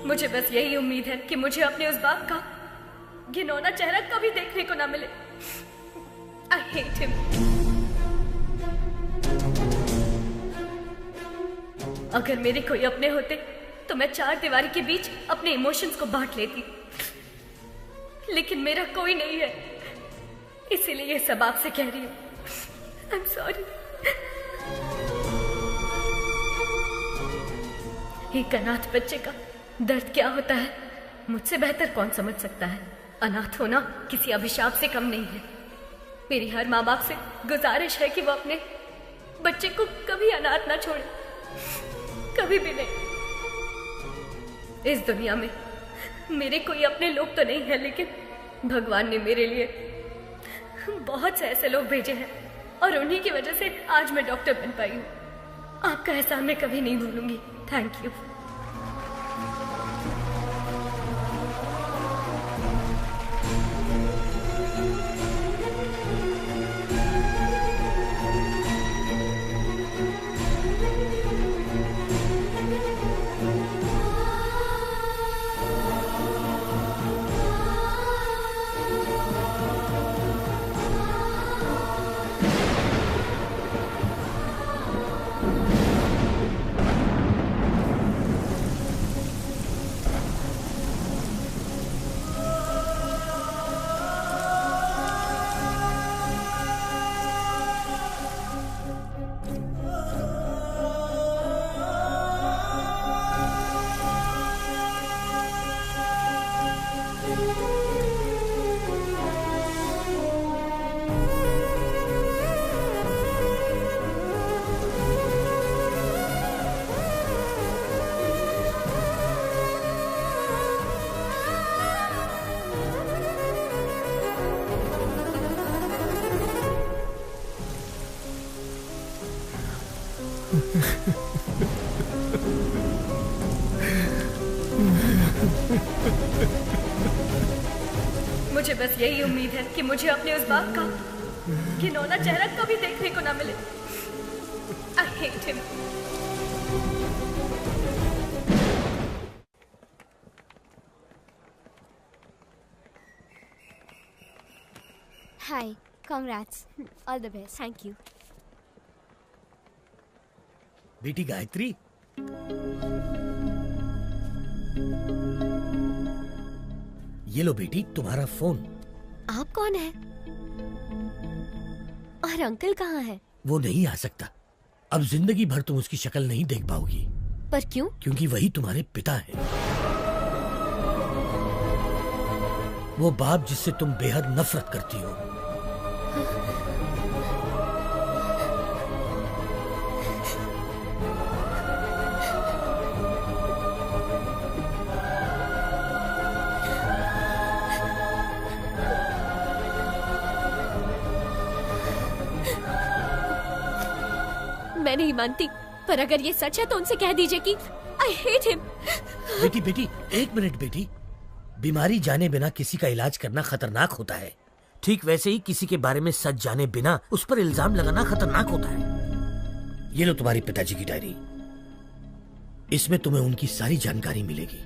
मुझे बस यही उम्मीद है कि मुझे अपने उस बाप का घिनौना चेहरा कभी देखने को ना मिले। I hate him। अगर मेरे कोई अपने होते तो मैं 4 दीवारी के बीच अपने इमोशंस को बांट लेती, लेकिन मेरा कोई नहीं है, इसीलिए ये सब आपसे कह रही हूँ। I'm sorry। एक अनाथ बच्चे का दर्द क्या होता है मुझसे बेहतर कौन समझ सकता है। अनाथ होना किसी अभिशाप से कम नहीं है। मेरी हर माँ बाप से गुजारिश है कि वो अपने बच्चे को कभी अनाथ ना छोड़े, कभी भी नहीं। इस दुनिया में मेरे कोई अपने लोग तो नहीं है, लेकिन भगवान ने मेरे लिए बहुत से ऐसे लोग भेजे हैं और उन्हीं की वजह से आज मैं डॉक्टर बन पाई हूँ। आपका एहसान मैं कभी नहीं भूलूंगी। Thank you. मुझे बस यही उम्मीद है कि मुझे अपने उस बाप का घिनौना चेहरा कभी देखने को ना मिले। I hate him। Hi, congrats. All the best. Thank you. बेटी गायत्री, ये लो बेटी तुम्हारा फोन। आप कौन है? और अंकल कहाँ है? वो नहीं आ सकता। अब जिंदगी भर तुम उसकी शक्ल नहीं देख पाओगी। पर क्यों? क्योंकि वही तुम्हारे पिता है, वो बाप जिससे तुम बेहद नफरत करती हो। मैं नहीं मानती, पर अगर ये सच है तो उनसे कह दीजिए कि I hate him। बेटी एक मिनट बेटी, बीमारी जाने बिना किसी का इलाज करना खतरनाक होता है। ठीक वैसे ही किसी के बारे में सच जाने बिना उस पर इल्जाम लगाना खतरनाक होता है। ये लो तुम्हारे पिताजी की डायरी, इसमें तुम्हें उनकी सारी जानकारी मिलेगी।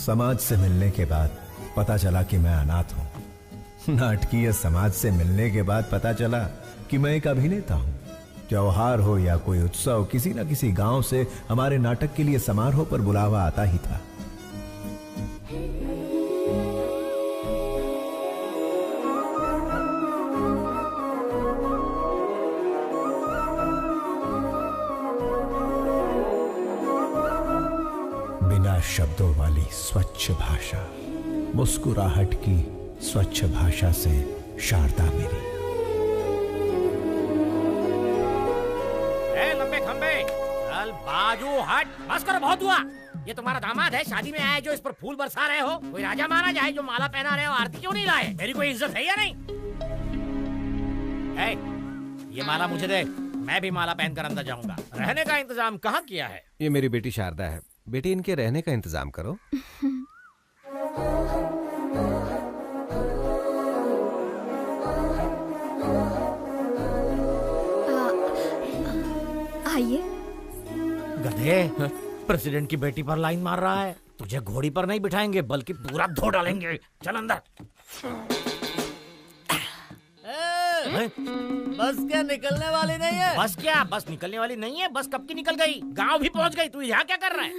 समाज से मिलने के बाद पता चला कि मैं अनाथ हूं। नाटकीय समाज से मिलने के बाद पता चला कि मैं एक अभिनेता हूं। त्योहार हो या कोई उत्सव, किसी न किसी गांव से हमारे नाटक के लिए समारोह पर बुलावा आता ही था। शब्दों वाली स्वच्छ भाषा, मुस्कुराहट की स्वच्छ भाषा से शारदा मेरी। लंबे खंबे चल बाजू हट, बस करो, बहुत हुआ। ये तुम्हारा दामाद है, शादी में आए जो इस पर फूल बरसा रहे हो? कोई राजा महाराजा है जो माला पहना रहे हो? आरती क्यों नहीं लाए? मेरी कोई इज्जत है या नहीं? ये माला मुझे दे, मैं भी माला पहनकर अंदर जाऊंगा। रहने का इंतजाम कहाँ किया है? ये मेरी बेटी शारदा है। बेटी, इनके रहने का इंतजाम करो। आइए। गधे, प्रेसिडेंट की बेटी पर लाइन मार रहा है। तुझे घोड़ी पर नहीं बिठाएंगे बल्कि पूरा धो डालेंगे। चल अंदर। बस क्या निकलने वाली नहीं है? बस क्या? बस निकलने वाली नहीं है? बस कब की निकल गई, गांव भी पहुंच गई। तू यहाँ क्या कर रहा है?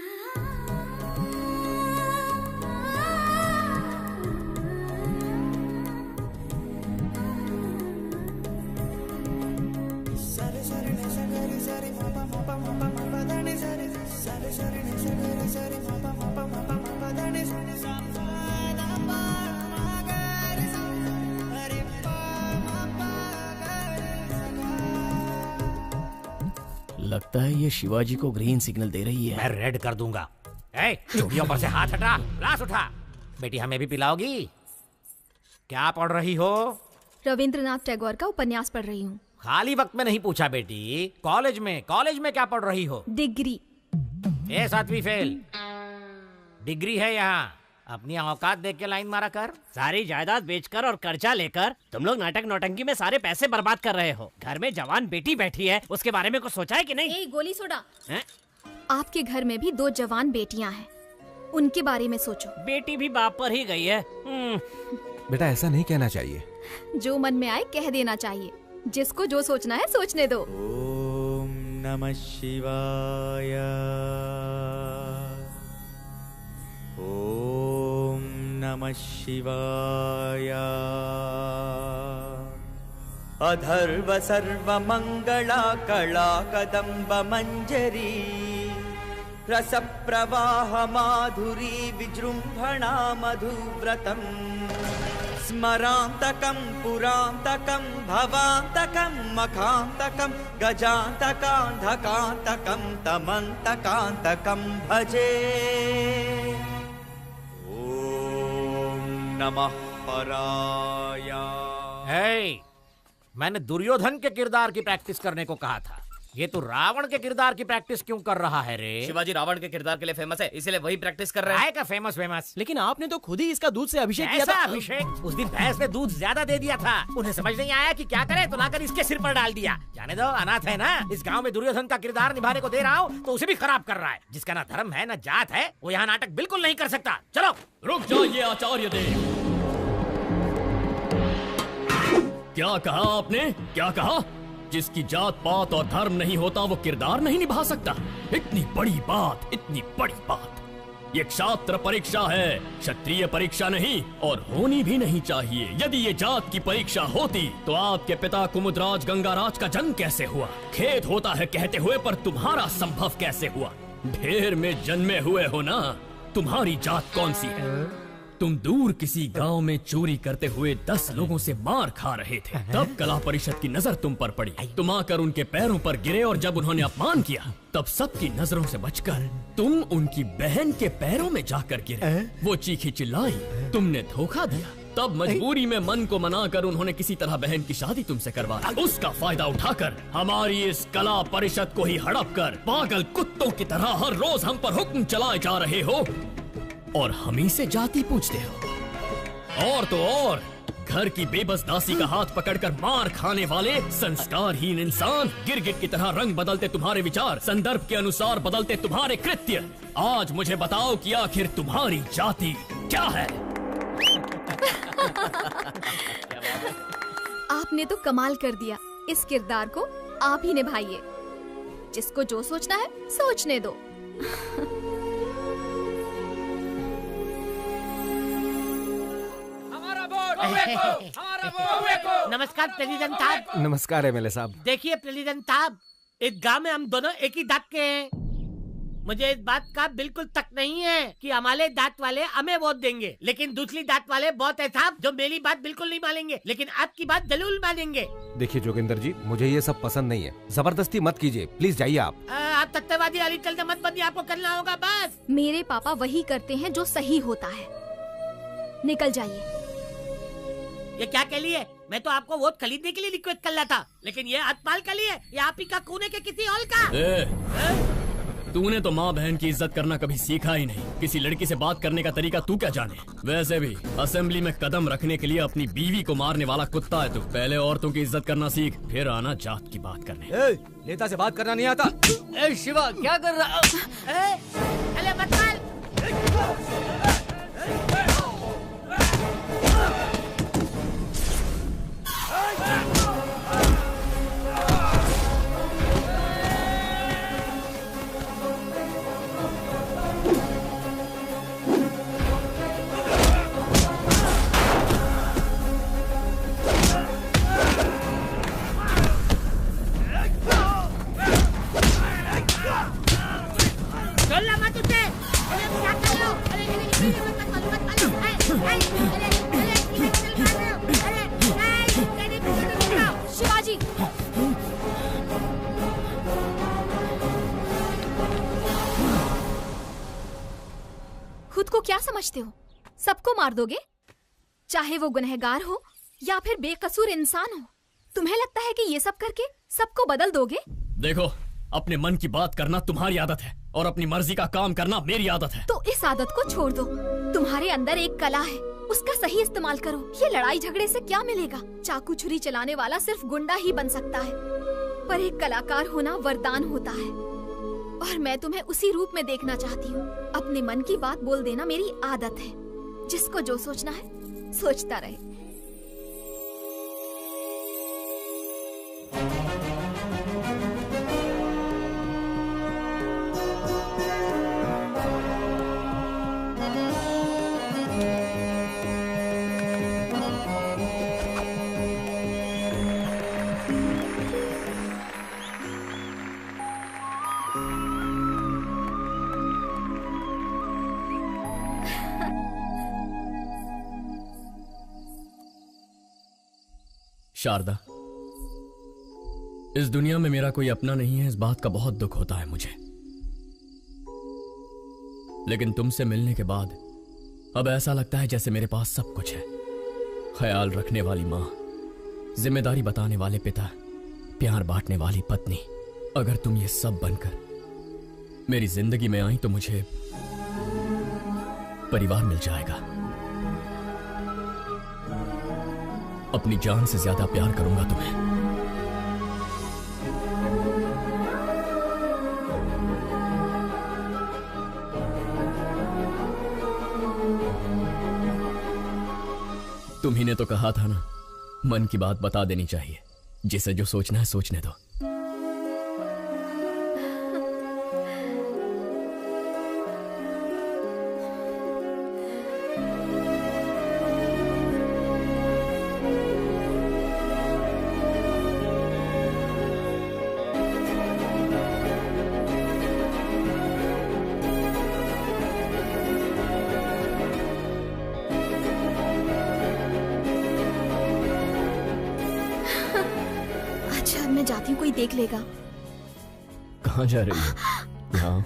लगता है ये शिवाजी को ग्रीन सिग्नल दे रही है। मैं रेड कर दूंगा। चूड़ियों पर से हाथ हटा, ग्लास उठा। बेटी, हमें भी पिलाओगी? क्या पढ़ रही हो? रविंद्रनाथ टैगोर का उपन्यास पढ़ रही हूँ। खाली वक्त में नहीं पूछा बेटी। कॉलेज में क्या पढ़ रही हो? डिग्री। 7वीं फेल। डिग्री है यहाँ। अपनी औकात देख के लाइन मारा कर। सारी जायदाद बेचकर और कर्जा लेकर तुम लोग नाटक नौटंकी में सारे पैसे बर्बाद कर रहे हो। घर में जवान बेटी बैठी है, उसके बारे में कुछ सोचा है कि नहीं? गोली सोडा। आपके घर में भी 2 जवान बेटियां हैं, उनके बारे में सोचो। बेटी भी बाप पर ही गई है। बेटा, ऐसा नहीं कहना चाहिए। जो मन में आए कह देना चाहिए। जिसको जो सोचना है सोचने दो। ओम नमः शिवाय। ओम नमः शिवाय। अधर्व सर्वमंगला कला कदम्ब मंजरी रस प्रवाह माधुरी विजृंभणा मधुव्रतम् स्मरांतकं पुरांतकं भवांतकं मखांतकं गजांतकांधकांतकं तमंतकांतकं भजे। ओम नमः पराय। मैंने दुर्योधन के किरदार की प्रैक्टिस करने को कहा था। ये तो रावण के किरदार की प्रैक्टिस क्यों कर रहा है रे? शिवाजी रावण के किरदार के लिए फेमस है, इसलिए वही प्रैक्टिस कर रहा है। का फेमस? लेकिन आपने तो खुद ही इसका दूध से अभिषेक किया था। अभिषेक? उस दिन भैंस ने दूध ज्यादा दे दिया था। उन्हें समझ नहीं आया कि क्या करे, तो लाकर इसके सिर पर डाल दिया। जाने दो, अनाथ है ना। इस गांव में दुर्योधन का किरदार निभाने को दे रहा हूँ तो उसे भी खराब कर रहा है। जिसका ना धर्म है ना जात है, वो यहाँ नाटक बिल्कुल नहीं कर सकता। चलो। रुक जाइए आचार्य देव। क्या कहा आपने? क्या कहा? जिसकी जात पात और धर्म नहीं होता वो किरदार नहीं निभा सकता? इतनी बड़ी बात, इतनी बड़ी बात। ये क्षात्र परीक्षा है, क्षत्रिय परीक्षा नहीं, और होनी भी नहीं चाहिए। यदि ये जात की परीक्षा होती तो आपके पिता कुमुदराज गंगाराज का जन्म कैसे हुआ? खेद होता है कहते हुए, पर तुम्हारा संभव कैसे हुआ? ढेर में जन्मे हुए हो ना। तुम्हारी जात कौन सी है? तुम दूर किसी गांव में चोरी करते हुए 10 लोगों से मार खा रहे थे। तब कला परिषद की नजर तुम पर पड़ी। तुम आकर उनके पैरों पर गिरे और जब उन्होंने अपमान किया तब सबकी नजरों से बचकर तुम उनकी बहन के पैरों में जाकर गिरे। वो चीखी चिल्लाई, तुमने धोखा दिया। तब मजबूरी में मन को मनाकर उन्होंने किसी तरह बहन की शादी तुमसे करवा दी। उसका फायदा उठाकर हमारी इस कला परिषद को ही हड़प कर पागल कुत्तों की तरह हर रोज हम पर हुक्म चलाए जा रहे हो और हमी से जाति पूछते हो। और तो और घर की बेबस दासी का हाथ पकड़कर मार खाने वाले संस्कारहीन इंसान, गिरगिट की तरह रंग बदलते तुम्हारे विचार, संदर्भ के अनुसार बदलते तुम्हारे कृत्य। आज मुझे बताओ कि आखिर तुम्हारी जाति क्या है? आपने तो कमाल कर दिया। इस किरदार को आप ही निभाइए। जिसको जो सोचना है सोचने दो। नमस्कार प्रेसिडेंट साहब। नमस्कार एमएलए साहब। देखिए प्रेसिडेंट साहब, एक गांव में हम दोनों एक ही दांत के हैं। मुझे इस बात का बिल्कुल तक नहीं है कि हमारे दांत वाले हमें वोट देंगे, लेकिन दूसरी दांत वाले बहुत है साहब जो मेरी बात बिल्कुल नहीं मानेंगे, लेकिन आपकी बात जरूर मानेंगे। देखिए जोगिंदर जी, मुझे ये सब पसंद नहीं है, जबरदस्ती मत कीजिए, प्लीज जाइए आप। आप सत्यवादी अली चलते मत बनिए, आपको करना होगा बस। मेरे पापा वही करते हैं जो सही होता है। निकल जाइए। ये क्या के लिए? मैं तो आपको वोट खरीदने के लिए रिक्वेस्ट कर रहा था, लेकिन ये हतपाल के लिए या आप ही का खूने के किसी और का? तूने तो माँ बहन की इज्जत करना कभी सीखा ही नहीं। किसी लड़की से बात करने का तरीका तू क्या जाने? वैसे भी असेंबली में कदम रखने के लिए अपनी बीवी को मारने वाला कुत्ता है तू। पहले औरतों की इज्जत करना सीख, फिर आना जात की बात करने। नेता से बात करना नहीं आता? शिवा क्या कर रहा? अरे मत मार। शिवाजी, खुद को क्या समझते हो? सबको मार दोगे, चाहे वो गुनहगार हो या फिर बेकसूर इंसान हो। तुम्हें लगता है कि ये सब करके सबको बदल दोगे? देखो, अपने मन की बात करना तुम्हारी आदत है और अपनी मर्जी का काम करना मेरी आदत है। तो इस आदत को छोड़ दो। तुम्हारे अंदर एक कला है, उसका सही इस्तेमाल करो। ये लड़ाई झगड़े से क्या मिलेगा? चाकू छुरी चलाने वाला सिर्फ गुंडा ही बन सकता है, पर एक कलाकार होना वरदान होता है, और मैं तुम्हें उसी रूप में देखना चाहती हूँ। अपने मन की बात बोल देना मेरी आदत है। जिसको जो सोचना है सोचता रहे। शारदा, इस दुनिया में मेरा कोई अपना नहीं है, इस बात का बहुत दुख होता है मुझे। लेकिन तुमसे मिलने के बाद अब ऐसा लगता है जैसे मेरे पास सब कुछ है। ख्याल रखने वाली माँ, जिम्मेदारी बताने वाले पिता, प्यार बांटने वाली पत्नी। अगर तुम ये सब बनकर मेरी जिंदगी में आई तो मुझे परिवार मिल जाएगा। अपनी जान से ज्यादा प्यार करूंगा तुम्हें। तुम्ही ने तो कहा था ना, मन की बात बता देनी चाहिए। जिसे जो सोचना है सोचने दो। कोई देख लेगा। कहाँ जा रही है? यहाँ।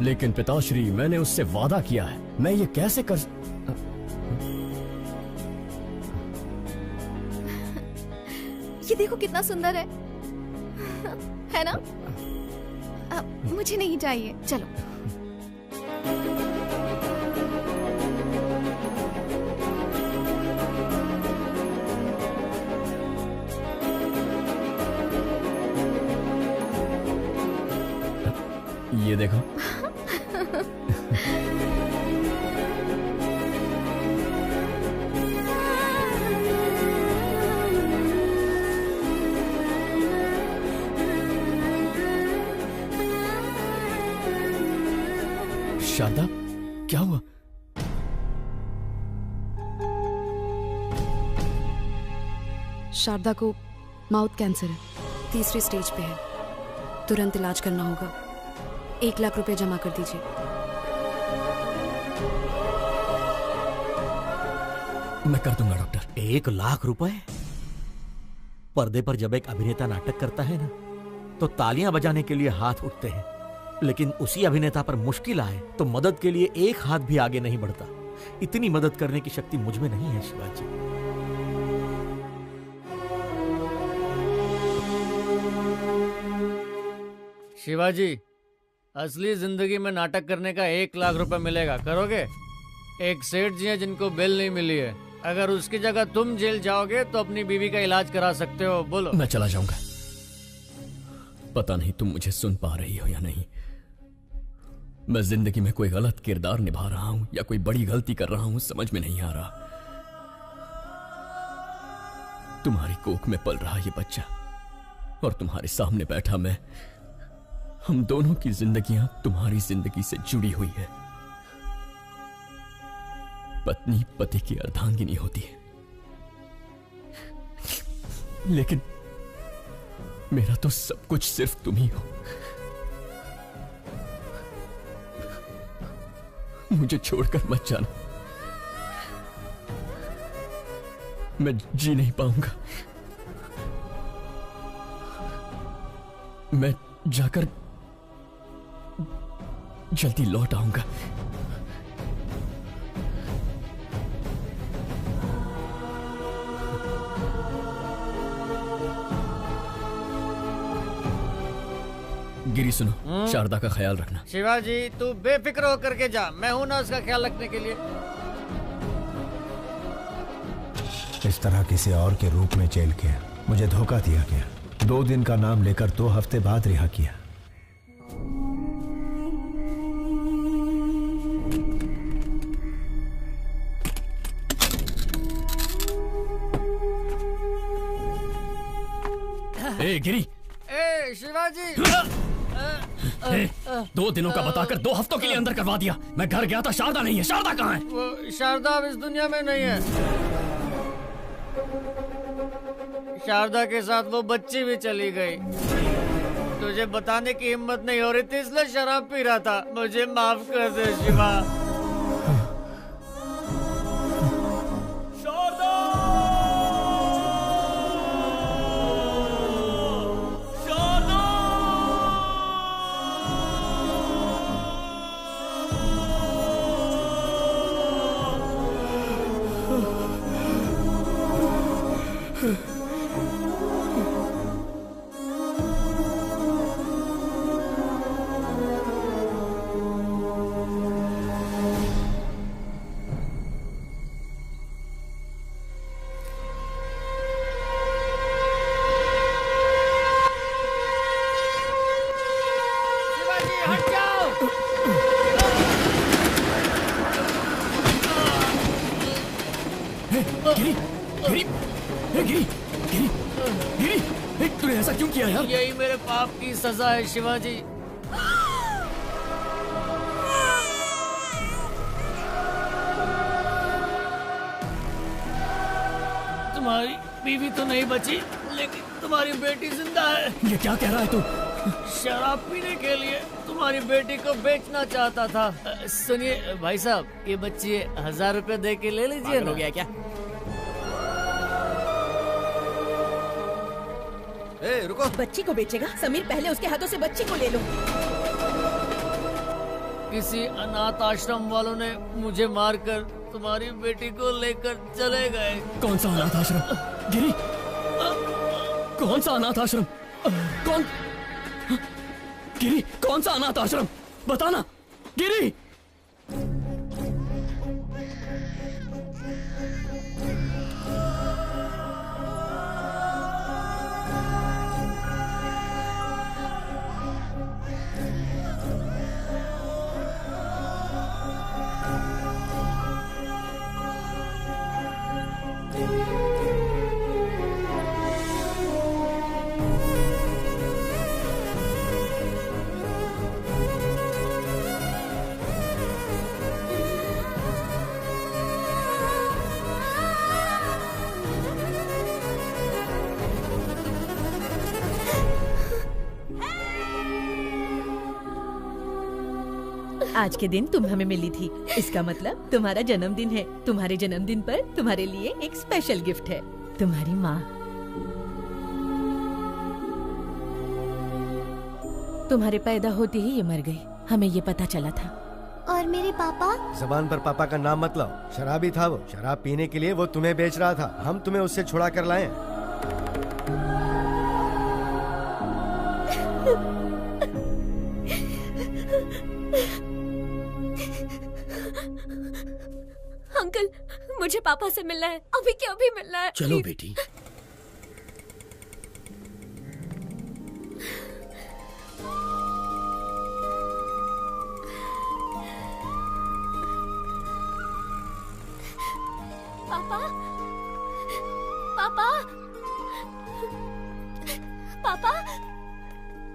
लेकिन पिताश्री, मैंने उससे वादा किया है, मैं ये कैसे कर... ये देखो कितना सुंदर है ना? मुझे नहीं चाहिए, चलो। ये देखो। शारदा, क्या हुआ? शारदा को माउथ कैंसर है, 3री स्टेज पे है। तुरंत इलाज करना होगा। 1 लाख रुपए जमा कर दीजिए। मैं कर दूंगा डॉक्टर। 1 लाख रुपए? पर्दे पर जब एक अभिनेता नाटक करता है ना, तो तालियां बजाने के लिए हाथ उठते हैं, लेकिन उसी अभिनेता पर मुश्किल आए तो मदद के लिए एक हाथ भी आगे नहीं बढ़ता। इतनी मदद करने की शक्ति मुझ में नहीं है शिवाजी। शिवाजी, असली जिंदगी में नाटक करने का 1 लाख रुपए मिलेगा, करोगे? एक सेठ जी हैं जिनको बेल नहीं मिली है। अगर उसकी जगह तुम जेल जाओगे तो अपनी बीवी का इलाज करा सकते हो। बोलो। मैं चला जाऊंगा। पता नहीं तुम मुझे सुन पा रही हो या नहीं। मैं जिंदगी में कोई गलत किरदार निभा रहा हूं या कोई बड़ी गलती कर रहा हूं, समझ में नहीं आ रहा। तुम्हारी कोख में पल रहा ये बच्चा और तुम्हारे सामने बैठा मैं, हम दोनों की जिंदगियां तुम्हारी जिंदगी से जुड़ी हुई है। पत्नी पति की अर्धांगिनी होती है, लेकिन मेरा तो सब कुछ सिर्फ तुम ही हो। मुझे छोड़कर मत जाना, मैं जी नहीं पाऊंगा। मैं जाकर जल्दी लौट आऊंगा। गिरी सुनो, शारदा का ख्याल रखना। शिवाजी, तू बेफिक्र होकर के जा, मैं हूं ना उसका ख्याल रखने के लिए। इस तरह किसी और के रूप में जेल के मुझे धोखा दिया गया। 2 दिन का नाम लेकर 2 हफ्ते बाद रिहा किया। ए गिरी, ए शिवाजी, 2 दिनों का बताकर 2 हफ्तों के लिए अंदर करवा दिया। मैं घर गया था, शारदा नहीं है। शारदा कहाँ है? वो शारदा अब इस दुनिया में नहीं है। शारदा के साथ वो बच्ची भी चली गई। तुझे बताने की हिम्मत नहीं हो रही थी, इसलिए शराब पी रहा था। मुझे माफ कर दे शिवा। तूने ऐसा क्यों किया यार? यही मेरे पाप की सजा है शिवाजी। तुम्हारी बीवी तो नहीं बची, लेकिन तुम्हारी बेटी जिंदा है। ये क्या कह रहा है तू? शराब पीने के लिए तुम्हारी बेटी को बेचना चाहता था। सुनिए भाई साहब, ये बच्ची 1000 रुपए दे के ले लीजिए। हो गया क्या? रुको। बच्ची को बेचेगा? समीर, पहले उसके हाथों से बच्ची को ले लो। किसी अनाथ आश्रम वालों ने मुझे मारकर तुम्हारी बेटी को लेकर चले गए। कौन सा अनाथ आश्रम? गिरी, कौन सा अनाथ आश्रम? कौन? गिरी, कौन सा अनाथ आश्रम? बताना गिरी। आज के दिन तुम हमें मिली थी, इसका मतलब तुम्हारा जन्मदिन है। तुम्हारे जन्मदिन पर तुम्हारे लिए एक स्पेशल गिफ्ट है। तुम्हारी माँ। तुम्हारे पैदा होते ही ये मर गई, हमें ये पता चला था। और मेरे पापा? जबान पर पापा का नाम मत लाओ, शराबी था वो। शराब पीने के लिए वो तुम्हें बेच रहा था, हम तुम्हें उससे छुड़ा कर लाए। अंकल, मुझे पापा से मिलना है, अभी के अभी मिलना है। चलो बेटी। पापा, पापा, पापा।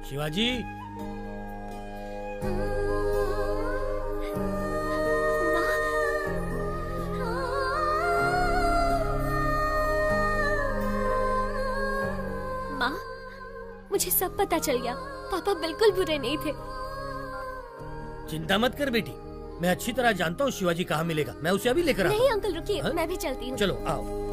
शिवाजी। माँ, मुझे सब पता चल गया। पापा बिल्कुल बुरे नहीं थे। चिंता मत कर बेटी, मैं अच्छी तरह जानता हूँ शिवाजी कहाँ मिलेगा। मैं उसे अभी लेकर आता हूँ। नहीं अंकल रुकिए, मैं भी चलती हूँ। चलो आओ।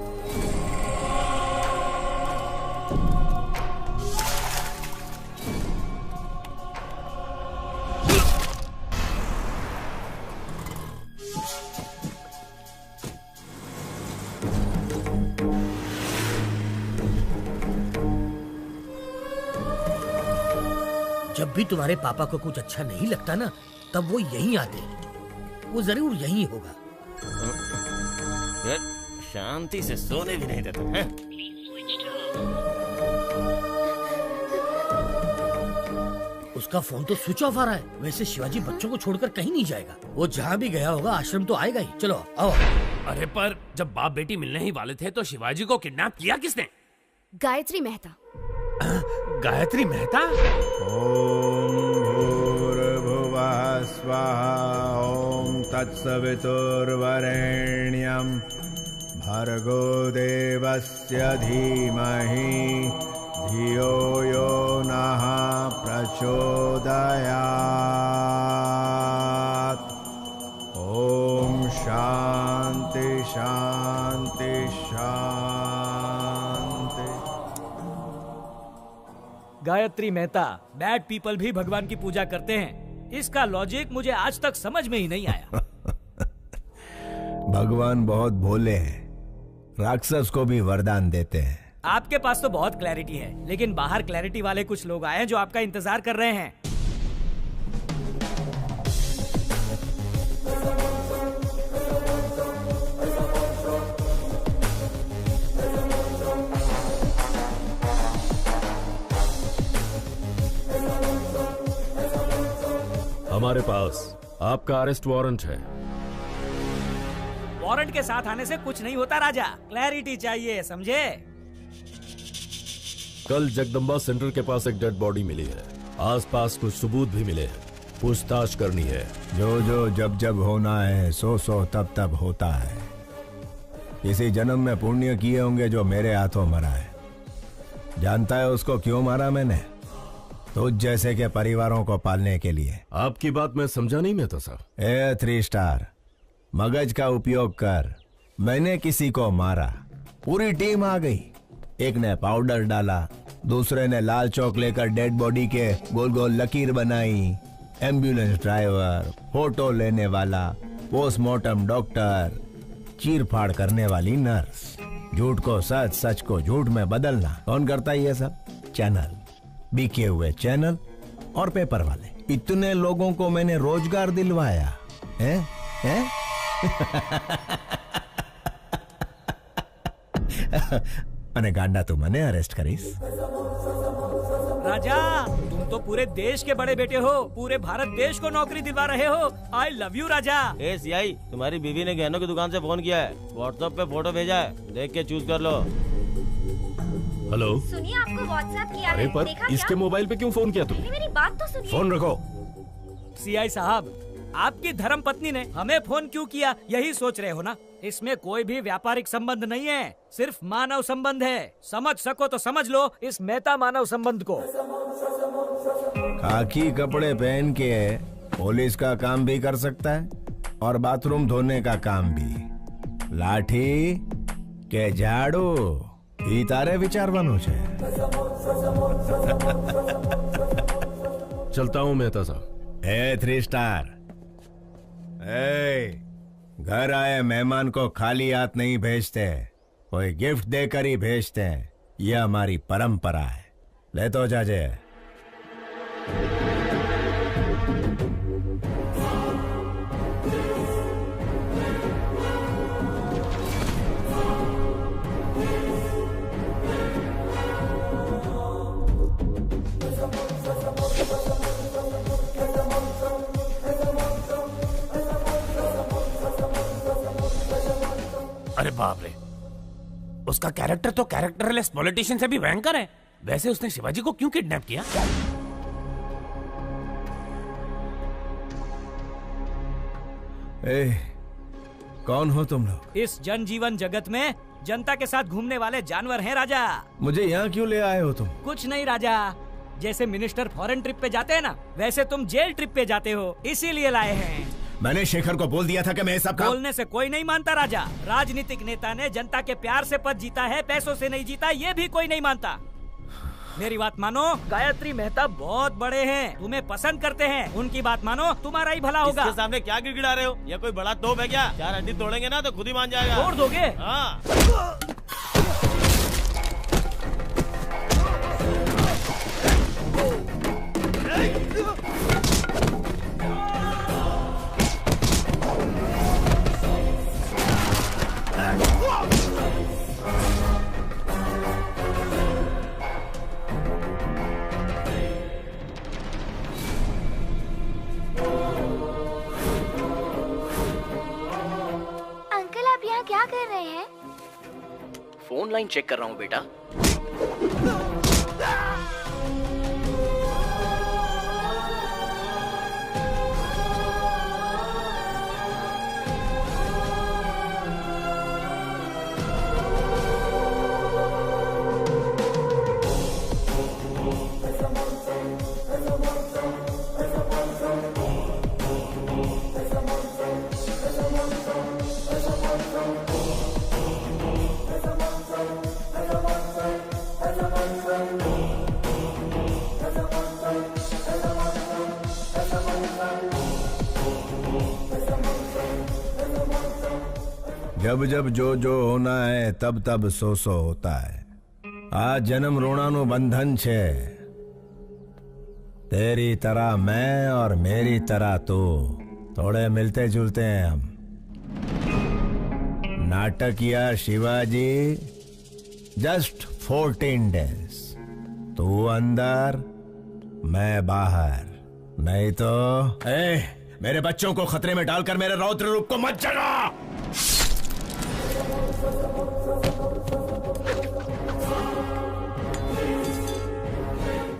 जब भी तुम्हारे पापा को कुछ अच्छा नहीं लगता ना, तब वो यहीं आते हैं। वो जरूर यहीं होगा। शांति से सोने भी नहीं देता है। उसका फोन तो स्विच ऑफ आ रहा है। वैसे शिवाजी बच्चों को छोड़कर कहीं नहीं जाएगा। वो जहाँ भी गया होगा आश्रम तो आएगा ही। चलो आओ। अरे पर जब बाप बेटी मिलने ही वाले थे तो शिवाजी को किडनैप किया किसने? गायत्री मेहता। गायत्री मेहता? ओम भूर्भुवः स्वाहा ओम तत्सवितुर्वरेण्यं भर्गो देवस्य धीमहि धियो यो नः प्रचोदयात्। ओम शांति शांति शांति। गायत्री मेहता, बैड पीपल भी भगवान की पूजा करते हैं। इसका लॉजिक मुझे आज तक समझ में ही नहीं आया। भगवान बहुत भोले हैं, राक्षस को भी वरदान देते हैं। आपके पास तो बहुत क्लैरिटी है, लेकिन बाहर क्लैरिटी वाले कुछ लोग आए हैं जो आपका इंतजार कर रहे हैं। हमारे पास आपका अरेस्ट वारंट है। वारंट के साथ आने से कुछ नहीं होता राजा, क्लैरिटी चाहिए, समझे? कल जगदम्बा सेंटर के पास एक डेड बॉडी मिली है। आसपास कुछ सबूत भी मिले हैं, पूछताछ करनी है। जो जो जब जब होना है, सो सो तब तब होता है। किसी जन्म में पुण्य किए होंगे जो मेरे हाथों मरा है। जानता है उसको क्यों मारा मैंने? तो जैसे के परिवारों को पालने के लिए। आपकी बात मैं समझा नहीं मैं तो साहब। ए 3 स्टार, मगज का उपयोग कर। मैंने किसी को मारा, पूरी टीम आ गई। एक ने पाउडर डाला, दूसरे ने लाल चौक लेकर डेड बॉडी के गोल गोल लकीर बनाई। एम्बुलेंस ड्राइवर, फोटो लेने वाला, पोस्टमार्टम डॉक्टर, चीर फाड़ करने वाली नर्स। झूठ को सच, सच को झूठ में बदलना कौन करता है ये सब? चैनल, बिके हुए चैनल और पेपर वाले। इतने लोगों को मैंने रोजगार दिलवाया है? અને ગાંડા તું મને અરેસ્ટ કરીશ? राजा, तुम तो पूरे देश के बड़े बेटे हो, पूरे भारत देश को नौकरी दिलवा रहे हो। आई love you Raja. A CI, तुम्हारी बीवी ने गहनों की दुकान से फोन किया है, व्हाट्सएप पे फोटो भेजा है, देख के चूज कर लो। हेलो, सुनिए, आपको व्हाट्सएप किया अरे है, पर देखा इसके क्या? मोबाइल पे क्यों फोन किया तुमने? मेरी बात तो सुनिए। फोन रखो। सीआई साहब, आपकी धर्म पत्नी ने हमें फोन क्यों किया, यही सोच रहे हो ना? इसमें कोई भी व्यापारिक संबंध नहीं है, सिर्फ मानव संबंध है। समझ सको तो समझ लो इस मेहता मानव संबंध को। खाकी कपड़े पहन के पुलिस का काम भी कर सकता है और बाथरूम धोने का काम भी। लाठी के झाड़ू ई तारे विचारवानो छे। चलता हूँ मेहता साहब। ए 3 स्टार, घर आए मेहमान को खाली हाथ नहीं भेजते, कोई गिफ्ट देकर ही भेजते हैं। यह हमारी परंपरा है। ले तो जाजे। अरे बाप रे, उसका कैरेक्टर तो कैरेक्टरलेस पॉलिटिशियन से भी भयंकर है। वैसे उसने शिवाजी को क्यों किडनैप किया? कौन हो तुम लोग? इस जनजीवन जगत में जनता के साथ घूमने वाले जानवर हैं राजा। मुझे यहाँ क्यों ले आए हो तुम? कुछ नहीं राजा, जैसे मिनिस्टर फॉरेन ट्रिप पे जाते हैं ना, वैसे तुम जेल ट्रिप पे जाते हो, इसीलिए लाए हैं। मैंने शेखर को बोल दिया था कि मैं सब काम... बोलने से कोई नहीं मानता राजा। राजनीतिक नेता ने जनता के प्यार से पद जीता है, पैसों से नहीं जीता, ये भी कोई नहीं मानता। मेरी बात मानो, गायत्री मेहता बहुत बड़े हैं, तुम्हें पसंद करते हैं, उनकी बात मानो, तुम्हारा ही भला होगा। इसके सामने क्या गिड़गिड़ा रहे हो? ये कोई बड़ा तोप है क्या? 4 हड्डी तोड़ेंगे ना तो खुद ही मान जाएगा। तोड़ दोगे? हाँ। क्या कर रहे हैं? फोन लाइन चेक कर रहा हूँ बेटा। जब जब जो जो होना है तब तब सो सो होता है। आज जन्म रोणानु बंधन छे। तेरी तरह मैं और मेरी तरह तू, थोड़े मिलते जुलते हैं हम। नाटकिया शिवाजी जस्ट 14 डेज, तू अंदर मैं बाहर। नहीं तो मेरे बच्चों को खतरे में डालकर मेरे रौद्र रूप को मत जगा।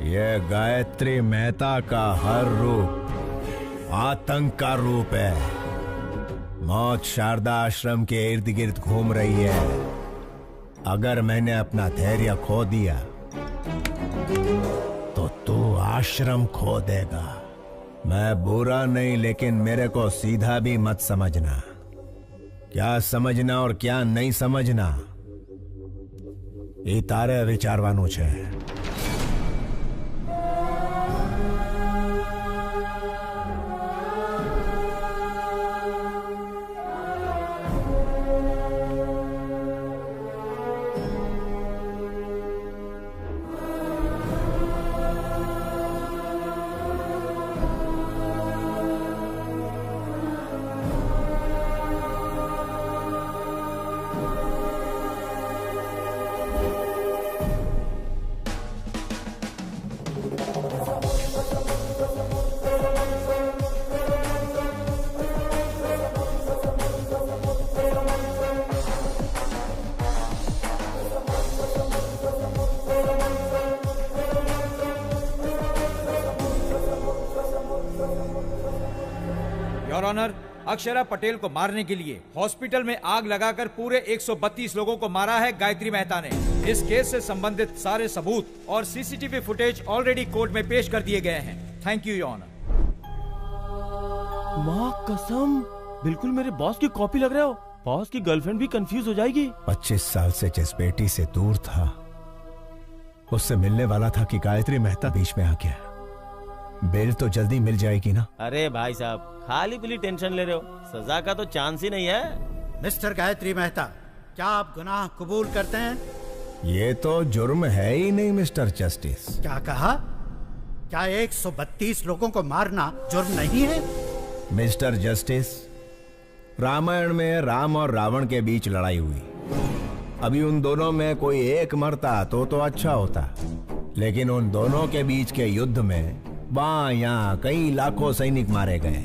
ये गायत्री मेहता का हर रूप आतंक का रूप है। मौत शारदा आश्रम के इर्द गिर्द घूम रही है। अगर मैंने अपना धैर्य खो दिया तो तू आश्रम खो देगा। मैं बुरा नहीं, लेकिन मेरे को सीधा भी मत समझना। क्या समझना और क्या नहीं समझना ये तारे विचारवानु छे। योर ऑनर, अक्षरा पटेल को मारने के लिए हॉस्पिटल में आग लगाकर पूरे 132 लोगों को मारा है गायत्री मेहता ने। इस केस से संबंधित सारे सबूत और सीसीटीवी फुटेज ऑलरेडी कोर्ट में पेश कर दिए गए हैं। Thank you your honour. माँ कसम, बिल्कुल मेरे बॉस की कॉपी लग रहे हो। बॉस की गर्लफ्रेंड भी कंफ्यूज हो जाएगी। 25 साल से जिस बेटी से दूर था, उससे मिलने वाला था कि गायत्री मेहता बीच में आ गया। बेल तो जल्दी मिल जाएगी ना? अरे भाई साहब, खाली पीली टेंशन ले रहे हो, सजा का तो चांस ही नहीं है। मिस्टर गायत्री मेहता, क्या आप गुनाह कबूल करते हैं? ये तो जुर्म है ही नहीं मिस्टर जस्टिस। क्या कहा? क्या 132 लोगों को मारना जुर्म नहीं है? मिस्टर जस्टिस, रामायण में राम और रावण के बीच लड़ाई हुई। अभी उन दोनों में कोई एक मरता तो अच्छा होता, लेकिन उन दोनों के बीच के युद्ध में वहां यहाँ कई लाखों सैनिक मारे गए।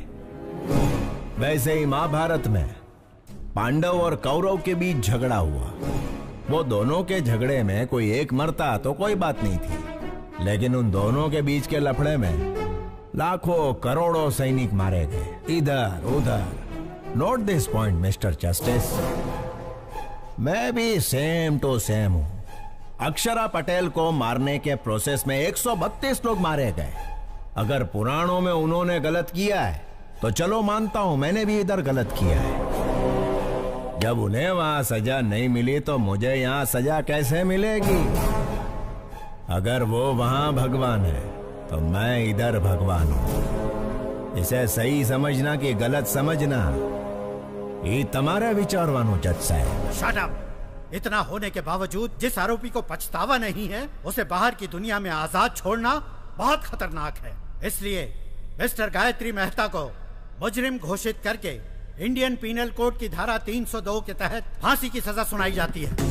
वैसे ही महाभारत में पांडव और कौरव के बीच झगड़ा हुआ। वो दोनों के झगड़े में कोई एक मरता तो कोई बात नहीं थी, लेकिन उन दोनों के बीच के लफड़े में लाखों करोड़ों सैनिक मारे गए, इधर उधर। Note this point mister justice, मैं भी सेम टू सेम हूं। अक्षरा पटेल को मारने के प्रोसेस में 132 लोग मारे गए। अगर पुराणों में उन्होंने गलत किया है तो चलो मानता हूं मैंने भी इधर गलत किया है। जब उन्हें वहां सजा नहीं मिली तो मुझे यहां सजा कैसे मिलेगी? अगर वो वहां भगवान है तो मैं इधर भगवान हूं। इसे सही समझना कि गलत समझना ये तुम्हारा विचारवानो जज साहब। Shut up! इतना होने के बावजूद जिस आरोपी को पछतावा नहीं है, उसे बाहर की दुनिया में आजाद छोड़ना बहुत खतरनाक है। इसलिए मिस्टर गायत्री मेहता को मुजरिम घोषित करके इंडियन पीनल कोड की धारा 302 के तहत फांसी की सजा सुनाई जाती है।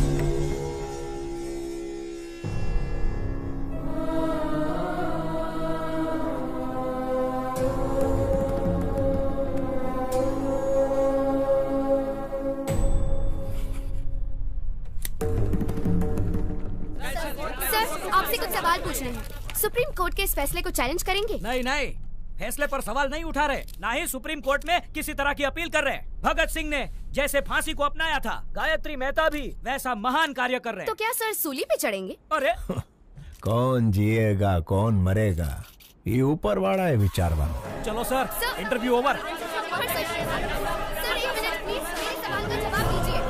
सर, आपसे कुछ सवाल पूछने हैं। सुप्रीम कोर्ट के इस फैसले को चैलेंज करेंगे? नहीं नहीं, फैसले पर सवाल नहीं उठा रहे, ना ही सुप्रीम कोर्ट में किसी तरह की अपील कर रहे। भगत सिंह ने जैसे फांसी को अपनाया था, गायत्री मेहता भी वैसा महान कार्य कर रहे। तो क्या सर सूली पे चढ़ेंगे? अरे कौन जिएगा कौन मरेगा ये ऊपर वाला है विचारवान। चलो सर, इंटरव्यू ओवर। सर एक मिनट प्लीज, मेरे सवाल का जवाब दीजिए।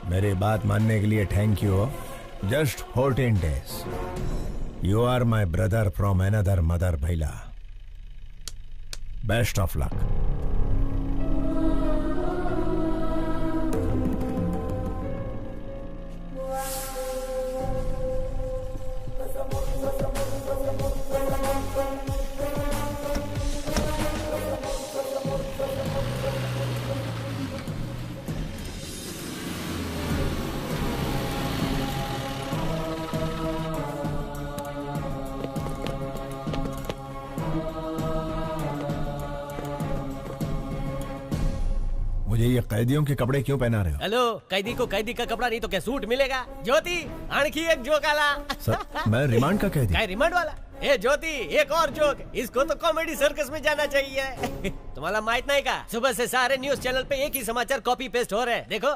मेरी बात मानने के लिए thank you. Just 14 days। You are my brother from another mother भैला। Best of luck. मुझे ये कैदियों के कपड़े क्यों पहना रहे हो? हेलो, कैदी को कैदी का कपड़ा नहीं तो क्या सूट मिलेगा? ज्योति, आणखी एक जोक आला। सर, मैं रिमांड का कैदी। काय रिमांड वाला? ए ज्योति, एक और जोक। इसको तो कॉमेडी सर्कस में जाना चाहिए। तुम्हाला माहित नहीं का? सुबह से सारे न्यूज चैनल पे एक ही समाचार कॉपी पेस्ट हो रहे हैं। देखो,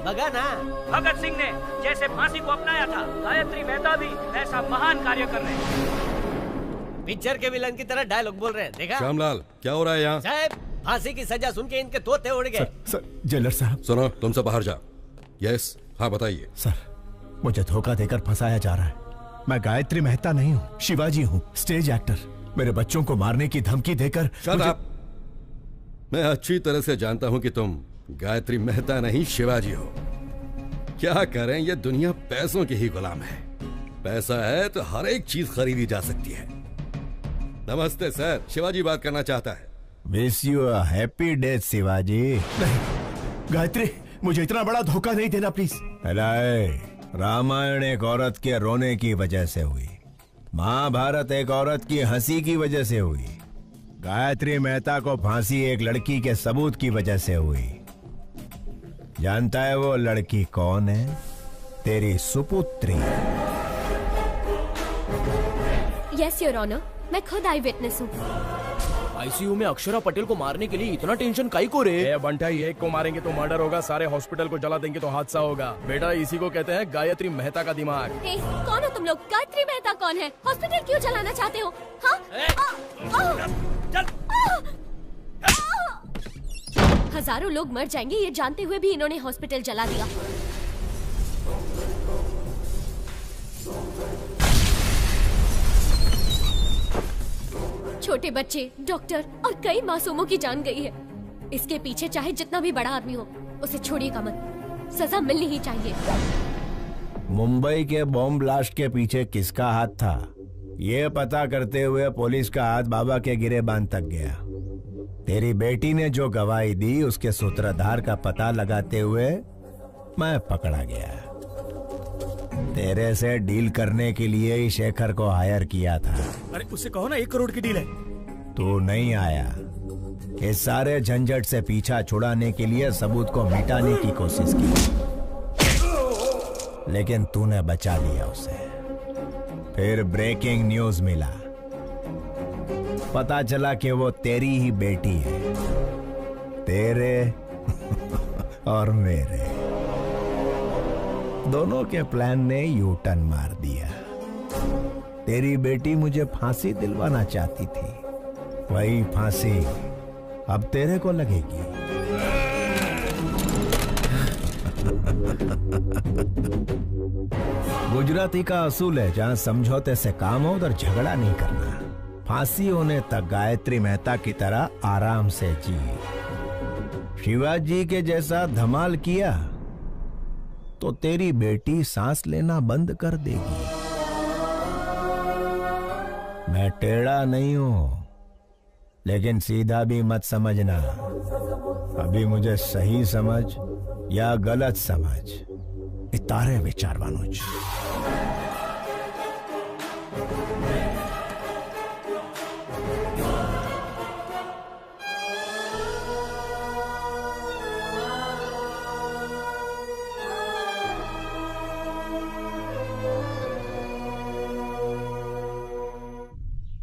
बगा ना। भगत सिंह ने जैसे फांसी को अपनाया था, गायत्री मेहता भी वैसा महान कार्य कर रहे। पिक्चर के विलन की तरह डायलॉग बोल रहे हैं। देखा? श्यामलाल, क्या हो रहा है यहाँ? साहब, फांसी की सजा सुन के इनके तोते उड़ गए। सर, जेलर साहब। सुनो, तुम सब बाहर जाओ। यस, हाँ बताइए। सर, मुझे धोखा देकर फंसाया जा रहा है। मैं गायत्री मेहता नहीं हूँ, शिवाजी हूँ, स्टेज एक्टर। मेरे बच्चों को मारने की धमकी देकर शट अप। मैं अच्छी तरह से जानता हूँ कि तुम गायत्री मेहता नहीं शिवाजी हो। क्या करें, ये दुनिया पैसों की ही गुलाम है। पैसा है तो हर एक चीज खरीदी जा सकती है। नमस्ते सर, शिवाजी बात करना चाहता है। Wish you a happy death Shivaji. नहीं, गायत्री, मुझे इतना बड़ा धोखा नहीं देना प्लीज। रामायण एक औरत के रोने की वजह से हुई, महाभारत एक औरत की हंसी की वजह से हुई, गायत्री मेहता को फांसी एक लड़की के सबूत की वजह से हुई। जानता है वो लड़की कौन है? तेरी सुपुत्री। यस योर ऑनर, मैं खुद आई विटनेस हूँ। आईसीयू में अक्षरा पटेल को मारने के लिए इतना टेंशन काई को रे? बंटा, एक को मारेंगे तो मर्डर होगा, सारे हॉस्पिटल को जला देंगे तो हादसा होगा। बेटा इसी को कहते हैं गायत्री मेहता का दिमाग। कौन हो तुम लोग? गायत्री मेहता कौन है? हॉस्पिटल क्यों चलाना चाहते हो? हजारों लोग मर जाएंगे ये जानते हुए भी इन्होंने हॉस्पिटल जला दिया। छोटे बच्चे, डॉक्टर और कई मासूमों की जान गई है। इसके पीछे चाहे जितना भी बड़ा आदमी हो, उसे छोड़िएगा मत। सजा मिलनी ही चाहिए। मुंबई के बॉम्ब ब्लास्ट के पीछे किसका हाथ था, ये पता करते हुए पुलिस का हाथ बाबा के गिरेबान तक गया। तेरी बेटी ने जो गवाही दी उसके सूत्रधार का पता लगाते हुए मैं पकड़ा गया। तेरे से डील करने के लिए ही शेखर को हायर किया था। अरे उससे कहो ना 1 करोड़ की डील है। तू नहीं आया। इस सारे झंझट से पीछा छुड़ाने के लिए सबूत को मिटाने की कोशिश की, लेकिन तूने बचा लिया उसे। फिर ब्रेकिंग न्यूज मिला, पता चला कि वो तेरी ही बेटी है, तेरे और मेरे दोनों के प्लान ने यू टर्न मार दिया। तेरी बेटी मुझे फांसी दिलवाना चाहती थी, वही फांसी अब तेरे को लगेगी। गुजराती का असूल है, जहां समझौते से काम हो उधर झगड़ा नहीं करना। फांसी होने तक गायत्री मेहता की तरह आराम से जी। शिवाजी के जैसा धमाल किया तो तेरी बेटी सांस लेना बंद कर देगी। मैं टेढ़ा नहीं हूं, लेकिन सीधा भी मत समझना। अभी मुझे सही समझ या गलत समझ, इतारे विचार वानुज।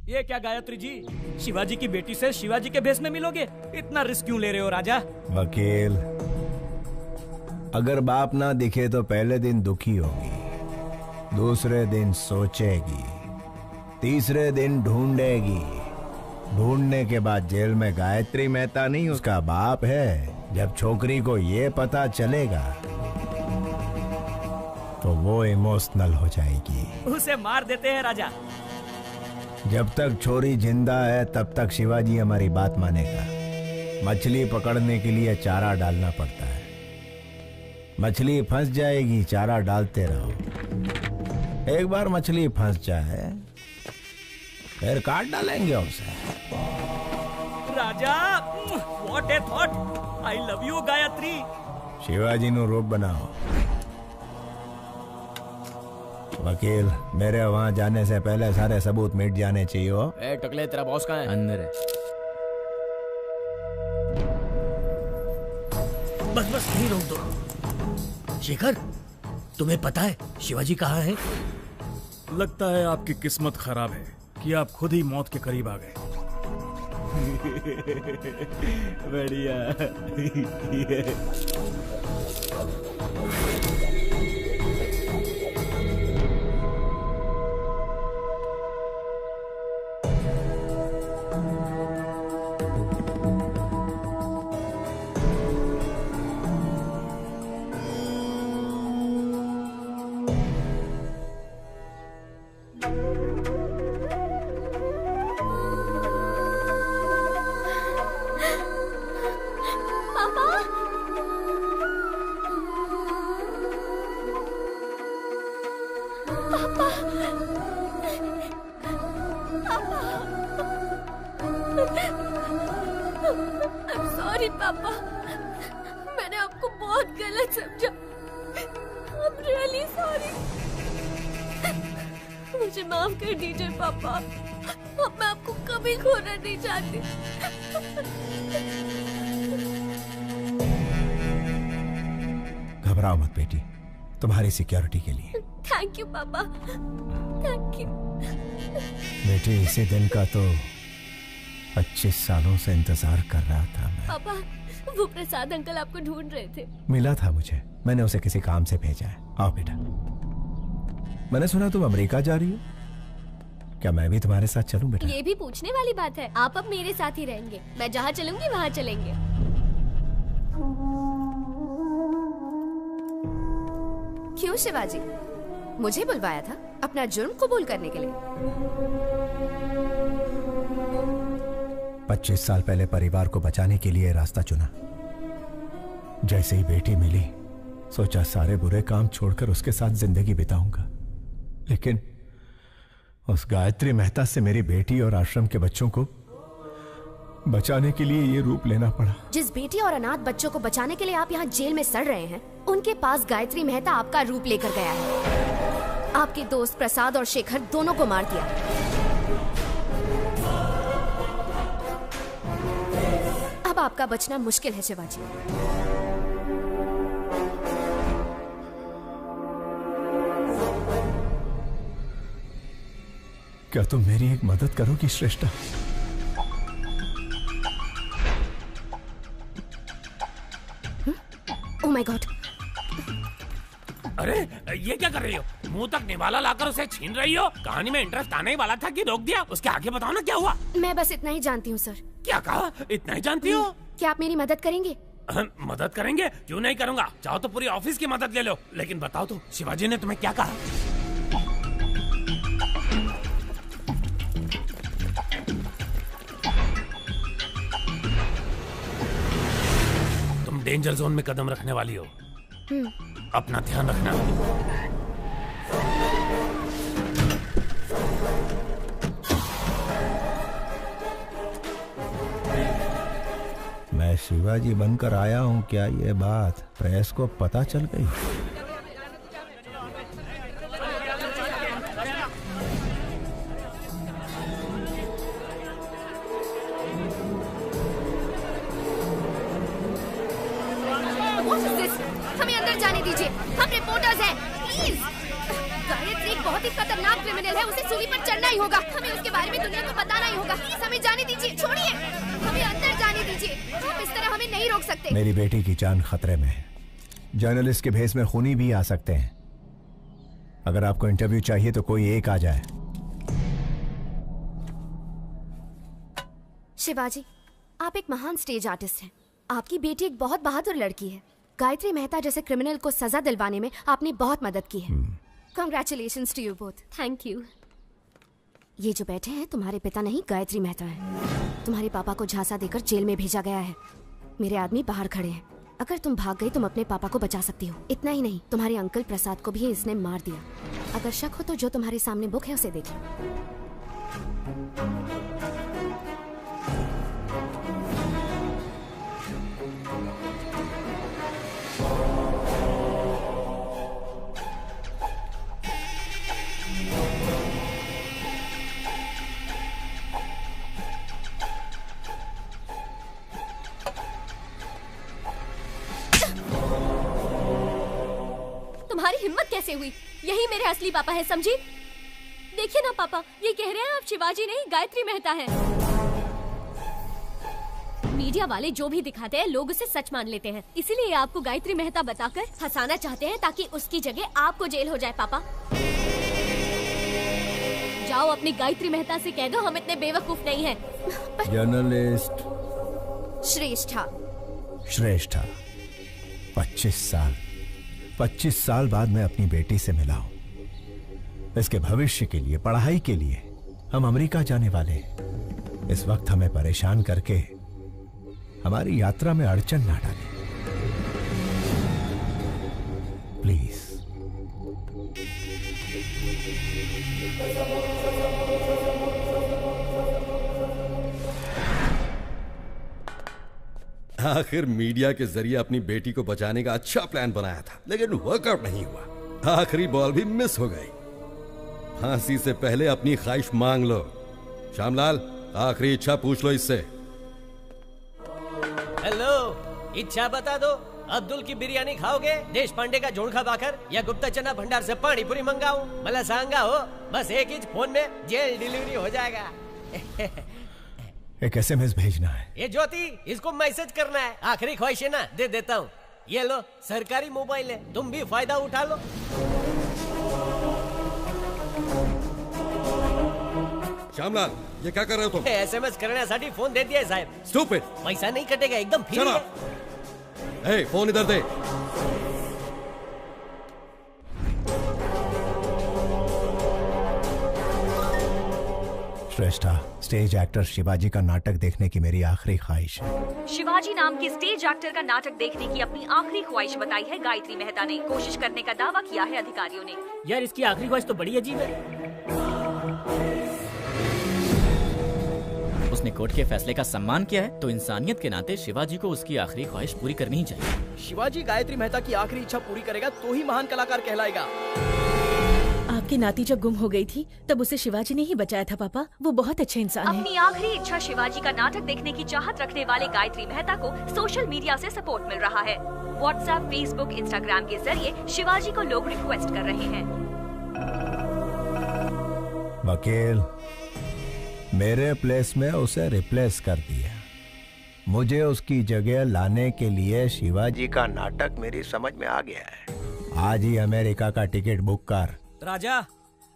ये क्या गायत्री जी, शिवाजी की बेटी से शिवाजी के भेष में मिलोगे? इतना रिस्क क्यों ले रहे हो राजा? वकील, अगर बाप ना दिखे तो पहले दिन दुखी होगी, दूसरे दिन सोचेगी, तीसरे दिन ढूंढेगी। ढूंढने के बाद जेल में गायत्री मेहता नहीं उसका बाप है। जब छोकरी को ये पता चलेगा तो वो इमोशनल हो जाएगी। उसे मार देते हैं राजा। जब तक छोरी जिंदा है तब तक शिवाजी हमारी बात मानेगा। मछली पकड़ने के लिए चारा डालना पड़ता है। मछली फंस जाएगी, चारा डालते रहो। एक बार मछली फंस जाए फिर काट डालेंगे उसे। Raja, what a thought. I love you Gayatri. Shivaji नु रूप बनाओ। वकील, मेरे वहां जाने से पहले सारे सबूत मिट जाने चाहिए। हो ए टकले, तेरा बॉस कहाँ है? अंदर है। बस बस नहीं रोक दो। शेखर, तुम्हें पता है शिवाजी कहाँ है? लगता है आपकी किस्मत खराब है कि आप खुद ही मौत के करीब आ गए। बढ़िया। सॉरी पापा, मैंने आपको बहुत गलत समझा। I'm really sorry। मुझे माफ कर दीजिए पापा, अब मैं आपको कभी खोना नहीं चाहती। घबराओ मत बेटी, तुम्हारी सिक्योरिटी के लिए। थैंक यू पापा, थैंक यू। बेटे, इसी दिन का तो 25 सालों से इंतजार कर रहा था मैं। पापा, वो प्रसाद अंकल आपको ढूंढ रहे थे। मिला था मुझे, मैंने उसे किसी काम से भेजा है। आओ बेटा। मैंने सुना तुम अमेरिका जा रही हो, क्या मैं भी तुम्हारे साथ चलूं बेटा? ये भी पूछने वाली बात है। आप अब मेरे साथ ही रहेंगे, मैं जहाँ चलूंगी वहाँ चलेंगे। क्यों शिवाजी, मुझे बुलवाया था अपना जुर्म कबूल करने के लिए? 25 साल पहले परिवार को बचाने के लिए रास्ता चुना। जैसे ही बेटी मिली, सोचा सारे बुरे काम छोड़कर उसके साथ जिंदगी बिताऊंगा। लेकिन उस गायत्री मेहता से मेरी बेटी और आश्रम के बच्चों को बचाने के लिए ये रूप लेना पड़ा। जिस बेटी और अनाथ बच्चों को बचाने के लिए आप यहाँ जेल में सड़ रहे हैं, उनके पास गायत्री मेहता आपका रूप लेकर गया है। आपके दोस्त प्रसाद और शेखर दोनों को मार दिया। अब आपका बचना मुश्किल है शिवाजी। क्या तुम मेरी एक मदद करोगी श्रेष्ठा? Oh my God! अरे ये क्या कर रही हो? मुंह तक निवाला लाकर उसे छीन रही हो? कहानी में इंटरेस्ट आने ही वाला था कि रोक दिया? उसके आगे बताओ ना क्या हुआ? मैं बस इतना ही जानती हूँ सर। क्या कहा? इतना ही जानती हो? क्या आप मेरी मदद करेंगे? मदद करेंगे? क्यों नहीं करूँगा। चाहो तो पूरी ऑफिस की मदद ले लो। लेकिन बताओ तो, शिवाजी ने तुम्हें क्या कहा? तुम डेंजर जोन में कदम रखने वाली हो, अपना ध्यान रखना। मैं शिवाजी बनकर आया हूँ, क्या ये बात प्रेस को पता चल गई? हमें अंदर जाने दीजिए, हम रिपोर्टर्स हैं, प्लीज। गायत्री एक बहुत ही खतरनाक क्रिमिनल है, उसे सूली पर चढ़ना ही होगा। हमें उसके बारे में दुनिया को बताना ही होगा। प्लीज हमें जाने दीजिए, छोड़िए, हमें अंदर जाने दीजिए। आप इस तरह हमें नहीं रोक सकते। मेरी बेटी की जान खतरे में है। जर्नलिस्ट के भेस में खूनी भी आ सकते हैं। अगर आपको इंटरव्यू चाहिए तो कोई एक आ जाए। शिवाजी, आप एक महान स्टेज आर्टिस्ट हैं। आपकी बेटी एक बहुत बहादुर लड़की है। गायत्री मेहता जैसे क्रिमिनल को सजा दिलवाने में आपने बहुत मदद की है। Congratulations to you both. Thank you. ये जो बैठे हैं तुम्हारे पिता नहीं, गायत्री मेहता है। तुम्हारे पापा को झांसा देकर जेल में भेजा गया है। मेरे आदमी बाहर खड़े हैं। अगर तुम भाग गई तुम अपने पापा को बचा सकती हो। इतना ही नहीं, तुम्हारे अंकल प्रसाद को भी इसने मार दिया। अगर शक हो तो जो तुम्हारे सामने बुक है उसे देखिए। तुम्हारी हिम्मत कैसे हुई? यही मेरे असली पापा है, समझी? देखिए ना पापा, ये कह रहे हैं आप शिवाजी नहीं गायत्री मेहता हैं। मीडिया वाले जो भी दिखाते हैं लोग उसे सच मान लेते हैं। इसीलिए आपको गायत्री मेहता बताकर हंसाना चाहते हैं ताकि उसकी जगह आपको जेल हो जाए। पापा जाओ अपनी गायत्री मेहता से कह दो हम इतने बेवकूफ नहीं हैं। जर्नलिस्ट श्रेष्ठा। श्रेष्ठा, 25 साल बाद मैं अपनी बेटी से मिला हूं। इसके भविष्य के लिए, पढ़ाई के लिए हम अमेरिका जाने वाले हैं। इस वक्त हमें परेशान करके हमारी यात्रा में अड़चन ना डालें, प्लीज। आखिर मीडिया के जरिए अपनी बेटी को बचाने का अच्छा प्लान बनाया था, लेकिन वर्कआउट नहीं हुआ। आखिरी बॉल भी मिस हो गई। फांसी से पहले अपनी ख्वाहिश मांग लो। श्यामलाल, आखिरी इच्छा पूछ लो इससे। हेलो, इच्छा बता दो। अब्दुल की बिरयानी खाओगे, देश पांडे का जोड़खा बाकर, या गुप्ता चना भंडार से पानी पूरी मंगाऊं? मला सांगा हो, बस एक ही फोन में जेल डिलीवरी हो जाएगा। एक SMS भेजना है। ये ज्योति, इसको मैसेज करना है। आखिरी ख्वाहिश है ना, दे देता हूँ। ये लो, सरकारी मोबाइल है, तुम भी फायदा उठा लो। श्यामलाल, ये क्या कर रहे हो तुम? SMS करण्यासाठी फोन दे दिया साहेब। Stupid! पैसा नहीं कटेगा, एकदम फ्री Shut है। up! Hey, फोन इधर दे। श्रेष्ठा, स्टेज एक्टर शिवाजी का नाटक देखने की मेरी आखिरी ख्वाहिश है। शिवाजी नाम के स्टेज एक्टर का नाटक देखने की अपनी आखिरी ख्वाहिश बताई है गायत्री मेहता ने। कोशिश करने का दावा किया है अधिकारियों ने। यार, इसकी आखिरी ख्वाहिश तो बड़ी अजीब है। उसने कोर्ट के फैसले का सम्मान किया है, तो इंसानियत के नाते शिवाजी को उसकी आखिरी ख्वाहिश पूरी करनी ही चाहिए। शिवाजी गायत्री मेहता की आखिरी इच्छा पूरी करेगा तो ही महान कलाकार कहलाएगा। आपकी नाती जब गुम हो गई थी तब उसे शिवाजी ने ही बचाया था पापा। वो बहुत अच्छे इंसान है। अपनी आखिरी इच्छा शिवाजी का नाटक देखने की चाहत रखने वाले गायत्री मेहता को सोशल मीडिया से सपोर्ट मिल रहा है। व्हाट्सएप, फेसबुक, इंस्टाग्राम के जरिए शिवाजी को लोग रिक्वेस्ट कर रहे हैं। वकील, मेरे प्लेस में उसे रिप्लेस कर दिया। मुझे उसकी जगह लाने के लिए शिवाजी का नाटक मेरी समझ में आ गया है। आज ही अमेरिका का टिकट बुक कर। राजा,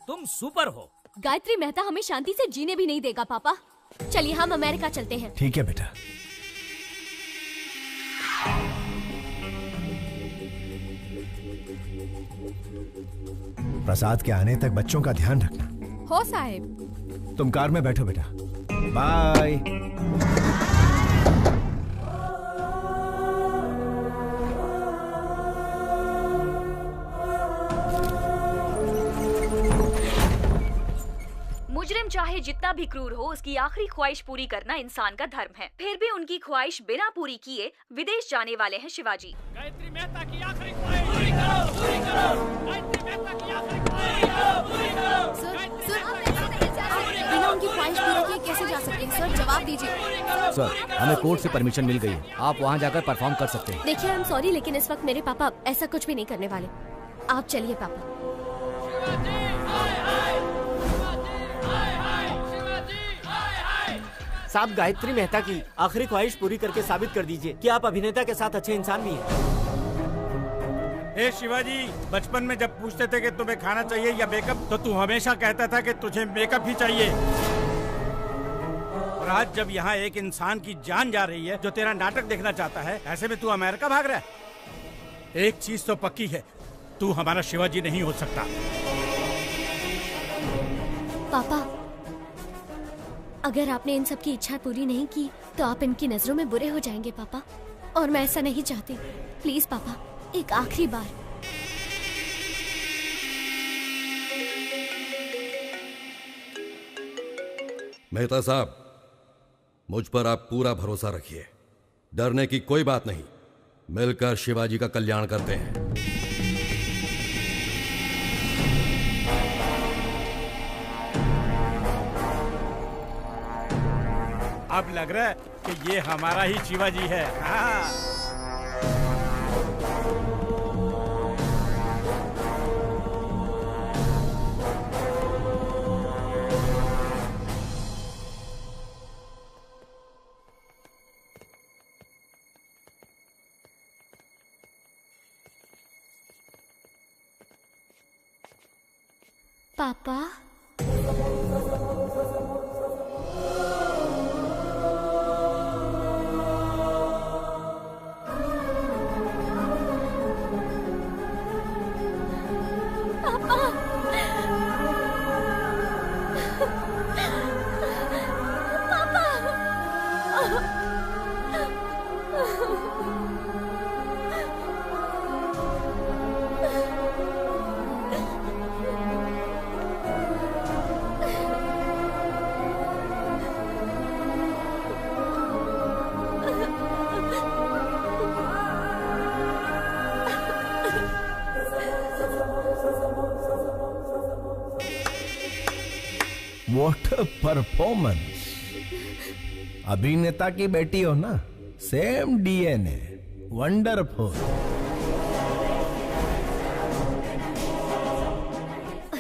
तुम सुपर हो। गायत्री मेहता हमें शांति से जीने भी नहीं देगा पापा। चलिए हम अमेरिका चलते हैं। ठीक है बेटा। प्रसाद के आने तक बच्चों का ध्यान रखना। हो साहिब। तुम कार में बैठो बेटा। बाय। मुजरिम चाहे जितना भी क्रूर हो, उसकी आखिरी ख्वाहिश पूरी करना इंसान का धर्म है। फिर भी उनकी ख्वाहिश बिना पूरी किए विदेश जाने वाले हैं शिवाजी। गायत्री मेहता की आखिरी ख्वाहिश पूरी करो, पूरी करो। गायत्री मेहता की आखिरी ख्वाहिश पूरी करो, पूरी करो। बिना उनकी ख्वाहिश पूरी किए कैसे जा सकते हैं? सर, जवाब दीजिए। सर, हमें कोर्ट से परमिशन मिल गई है। आप वहाँ जाकर परफॉर्म कर सकते हैं। देखिए, आई एम सॉरी, लेकिन इस वक्त मेरे पापा ऐसा कुछ भी नहीं करने वाले। आप चलिए पापा। साहब, गायत्री मेहता की आखिरी ख्वाहिश पूरी करके साबित कर दीजिए कि आप अभिनेता के साथ अच्छे इंसान भी हैं। ए शिवाजी, बचपन में जब पूछते थे कि तुम्हें खाना चाहिए या मेकअप, तो तू हमेशा कहता था कि तुझे मेकअप ही चाहिए। और आज जब यहाँ एक इंसान की जान जा रही है जो तेरा नाटक देखना चाहता है, ऐसे में तू अमेरिका भाग रहा है। एक चीज तो पक्की है, तू हमारा शिवाजी नहीं हो सकता। पापा, अगर आपने इन सब की इच्छा पूरी नहीं की तो आप इनकी नजरों में बुरे हो जाएंगे पापा, और मैं ऐसा नहीं चाहती। प्लीज पापा, एक आखिरी बार। मेहता साहब, मुझ पर आप पूरा भरोसा रखिए। डरने की कोई बात नहीं। मिलकर शिवाजी का कल्याण करते हैं। अब लग रहा है कि ये हमारा ही शिवाजी है। हाँ। पापा, What a performance! अभिनेता की बेटी हो ना, सेम DNA। वंडरफुल।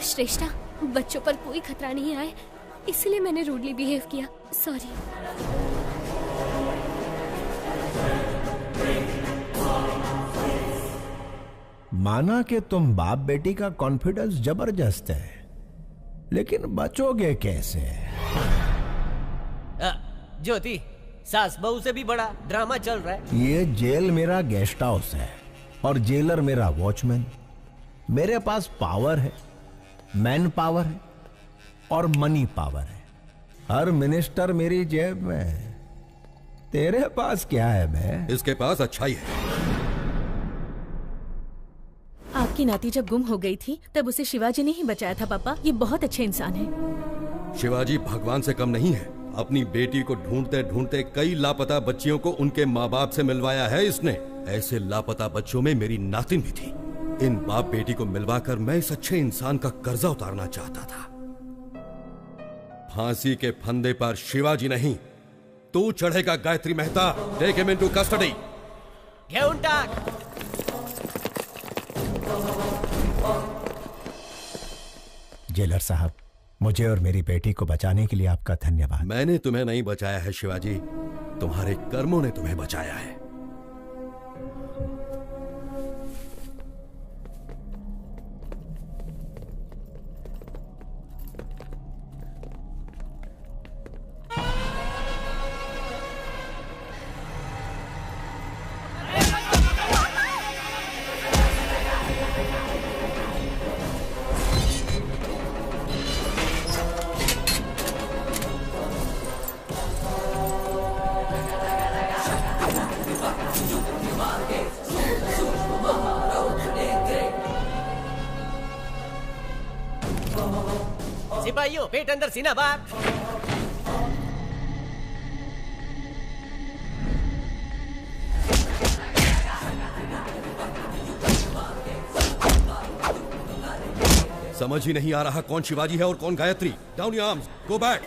श्रेष्ठा, बच्चों पर कोई खतरा नहीं आए, इसलिए मैंने रूडली बिहेव किया। सॉरी। माना कि तुम बाप बेटी का कॉन्फिडेंस जबरदस्त है, लेकिन बचोगे कैसे? ज्योति, सास बहू से भी बड़ा ड्रामा चल रहा है। ये जेल मेरा गेस्ट हाउस है और जेलर मेरा वॉचमैन। मेरे पास पावर है, मैन पावर है और मनी पावर है। हर मिनिस्टर मेरी जेब में है। तेरे पास क्या है बे? इसके पास अच्छाई है। आपकी नाती जब गुम हो गई थी तब उसे शिवाजी ने ही बचाया था पापा। ये बहुत अच्छे इंसान है। शिवाजी भगवान से कम नहीं है। अपनी बेटी को ढूंढते ढूंढते कई लापता बच्चियों को उनके माँ बाप से मिलवाया है इसने। ऐसे लापता बच्चों में मेरी नातिन भी थी। इन बाप बेटी को मिलवाकर मैं इस अच्छे इंसान का कर्जा उतारना चाहता था। फांसी के फंदे पर शिवाजी नहीं, तू चढ़ेगा Gayatri Mehta. Take him into custody. घेऊन टाक। जेलर साहब, मुझे और मेरी बेटी को बचाने के लिए आपका धन्यवाद। मैंने तुम्हें नहीं बचाया है शिवाजी, तुम्हारे कर्मों ने तुम्हें बचाया है। सिपाहियों, पेट अंदर सीना बाहर। समझ ही नहीं आ रहा कौन शिवाजी है और कौन Gayatri. Down your arms, go back.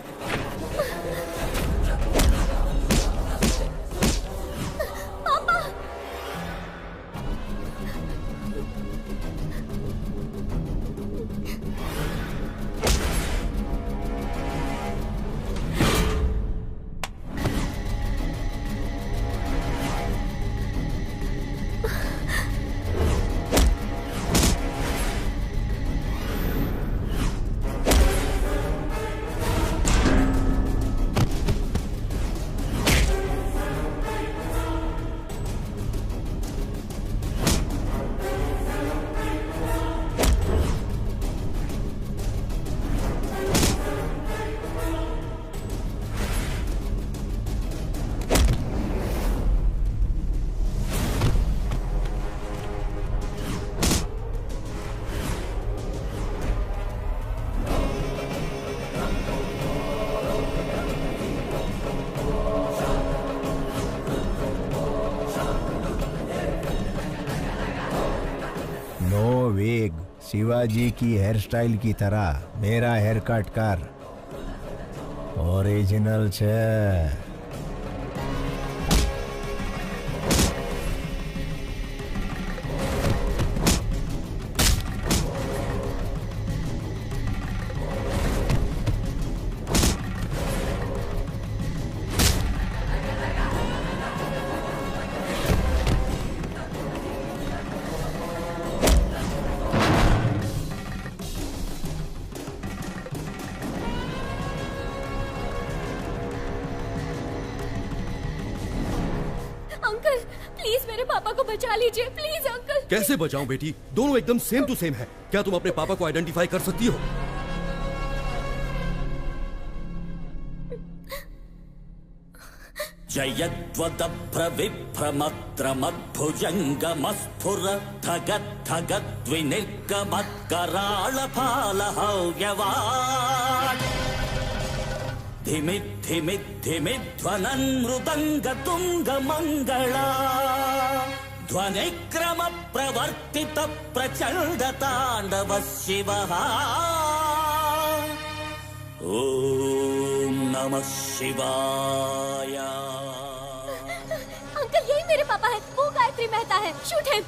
Shivaji की हेयर स्टाइल की तरह मेरा हेयर कट कर। ओरिजिनल छे। Please uncle. कैसे बचाऊं बेटी? दोनों एकदम सेम टू सेम है। क्या तुम अपने पापा को आइडेंटिफाई कर सकती हो? जयद्वदभ्रविभ्रमत्रमद्भुजङ्गमस्फुर ठगद्धगद्विनिर्गमत्कराळफालहव्यवाट् धिमिद्धिमिद्धिमिध्वनन् मृदङ्गतुङ्गमङ्गला ध्वनिक्रम प्रवर्तित प्रचंड तांडव शिवः। ओम नमः शिवाय। अंकल, यही मेरे पापा हैं। वो गायत्री गायत्री मेहता है। Shoot him.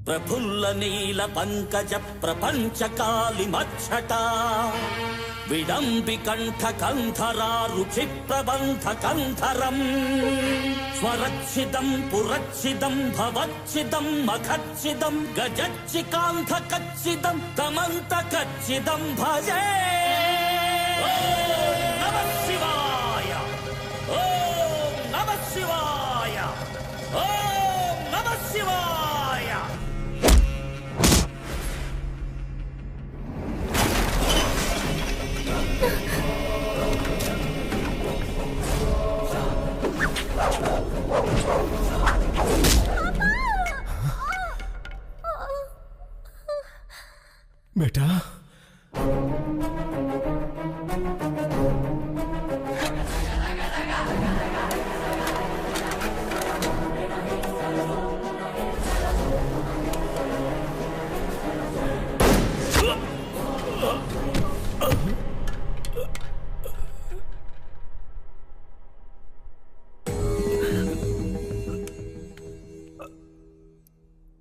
प्रफुल्ल नील पंकज प्रपंच कालिमच्छटा विडम्बि कंठ कंधरा रुचि प्रबंध कंधरम स्वरच्छिदं पुरच्छिदं भवच्छिदं मखच्छिदं गजच्चिकांध कच्छिदं तमंत कच्छिदं भजे। ओम नमः शिवाय, ओम नमः शिवाय, ओम नमः शिवाय। बेटा,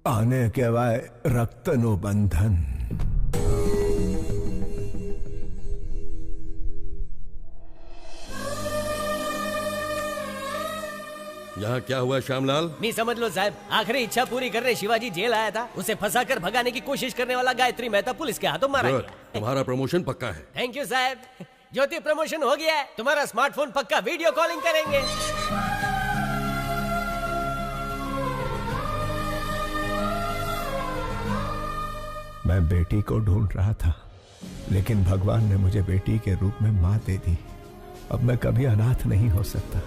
आने के बाद रक्तनु बंधन। यहाँ क्या हुआ श्यामलाल? नहीं समझ लो साहब, आखिरी इच्छा पूरी करने शिवाजी जेल आया था। उसे फंसाकर भगाने की कोशिश करने वाला गायत्री मेहता पुलिस के हाथों मारा गुड, गया। तुम्हारा प्रमोशन पक्का है। थैंक यू साहब। ज्योति प्रमोशन हो गया है, तुम्हारा स्मार्टफोन पक्का वीडियो कॉलिंग करेंगे। मैं बेटी को ढूंढ रहा था, लेकिन भगवान ने मुझे बेटी के रूप में मां दे दी। अब मैं कभी अनाथ नहीं हो सकता।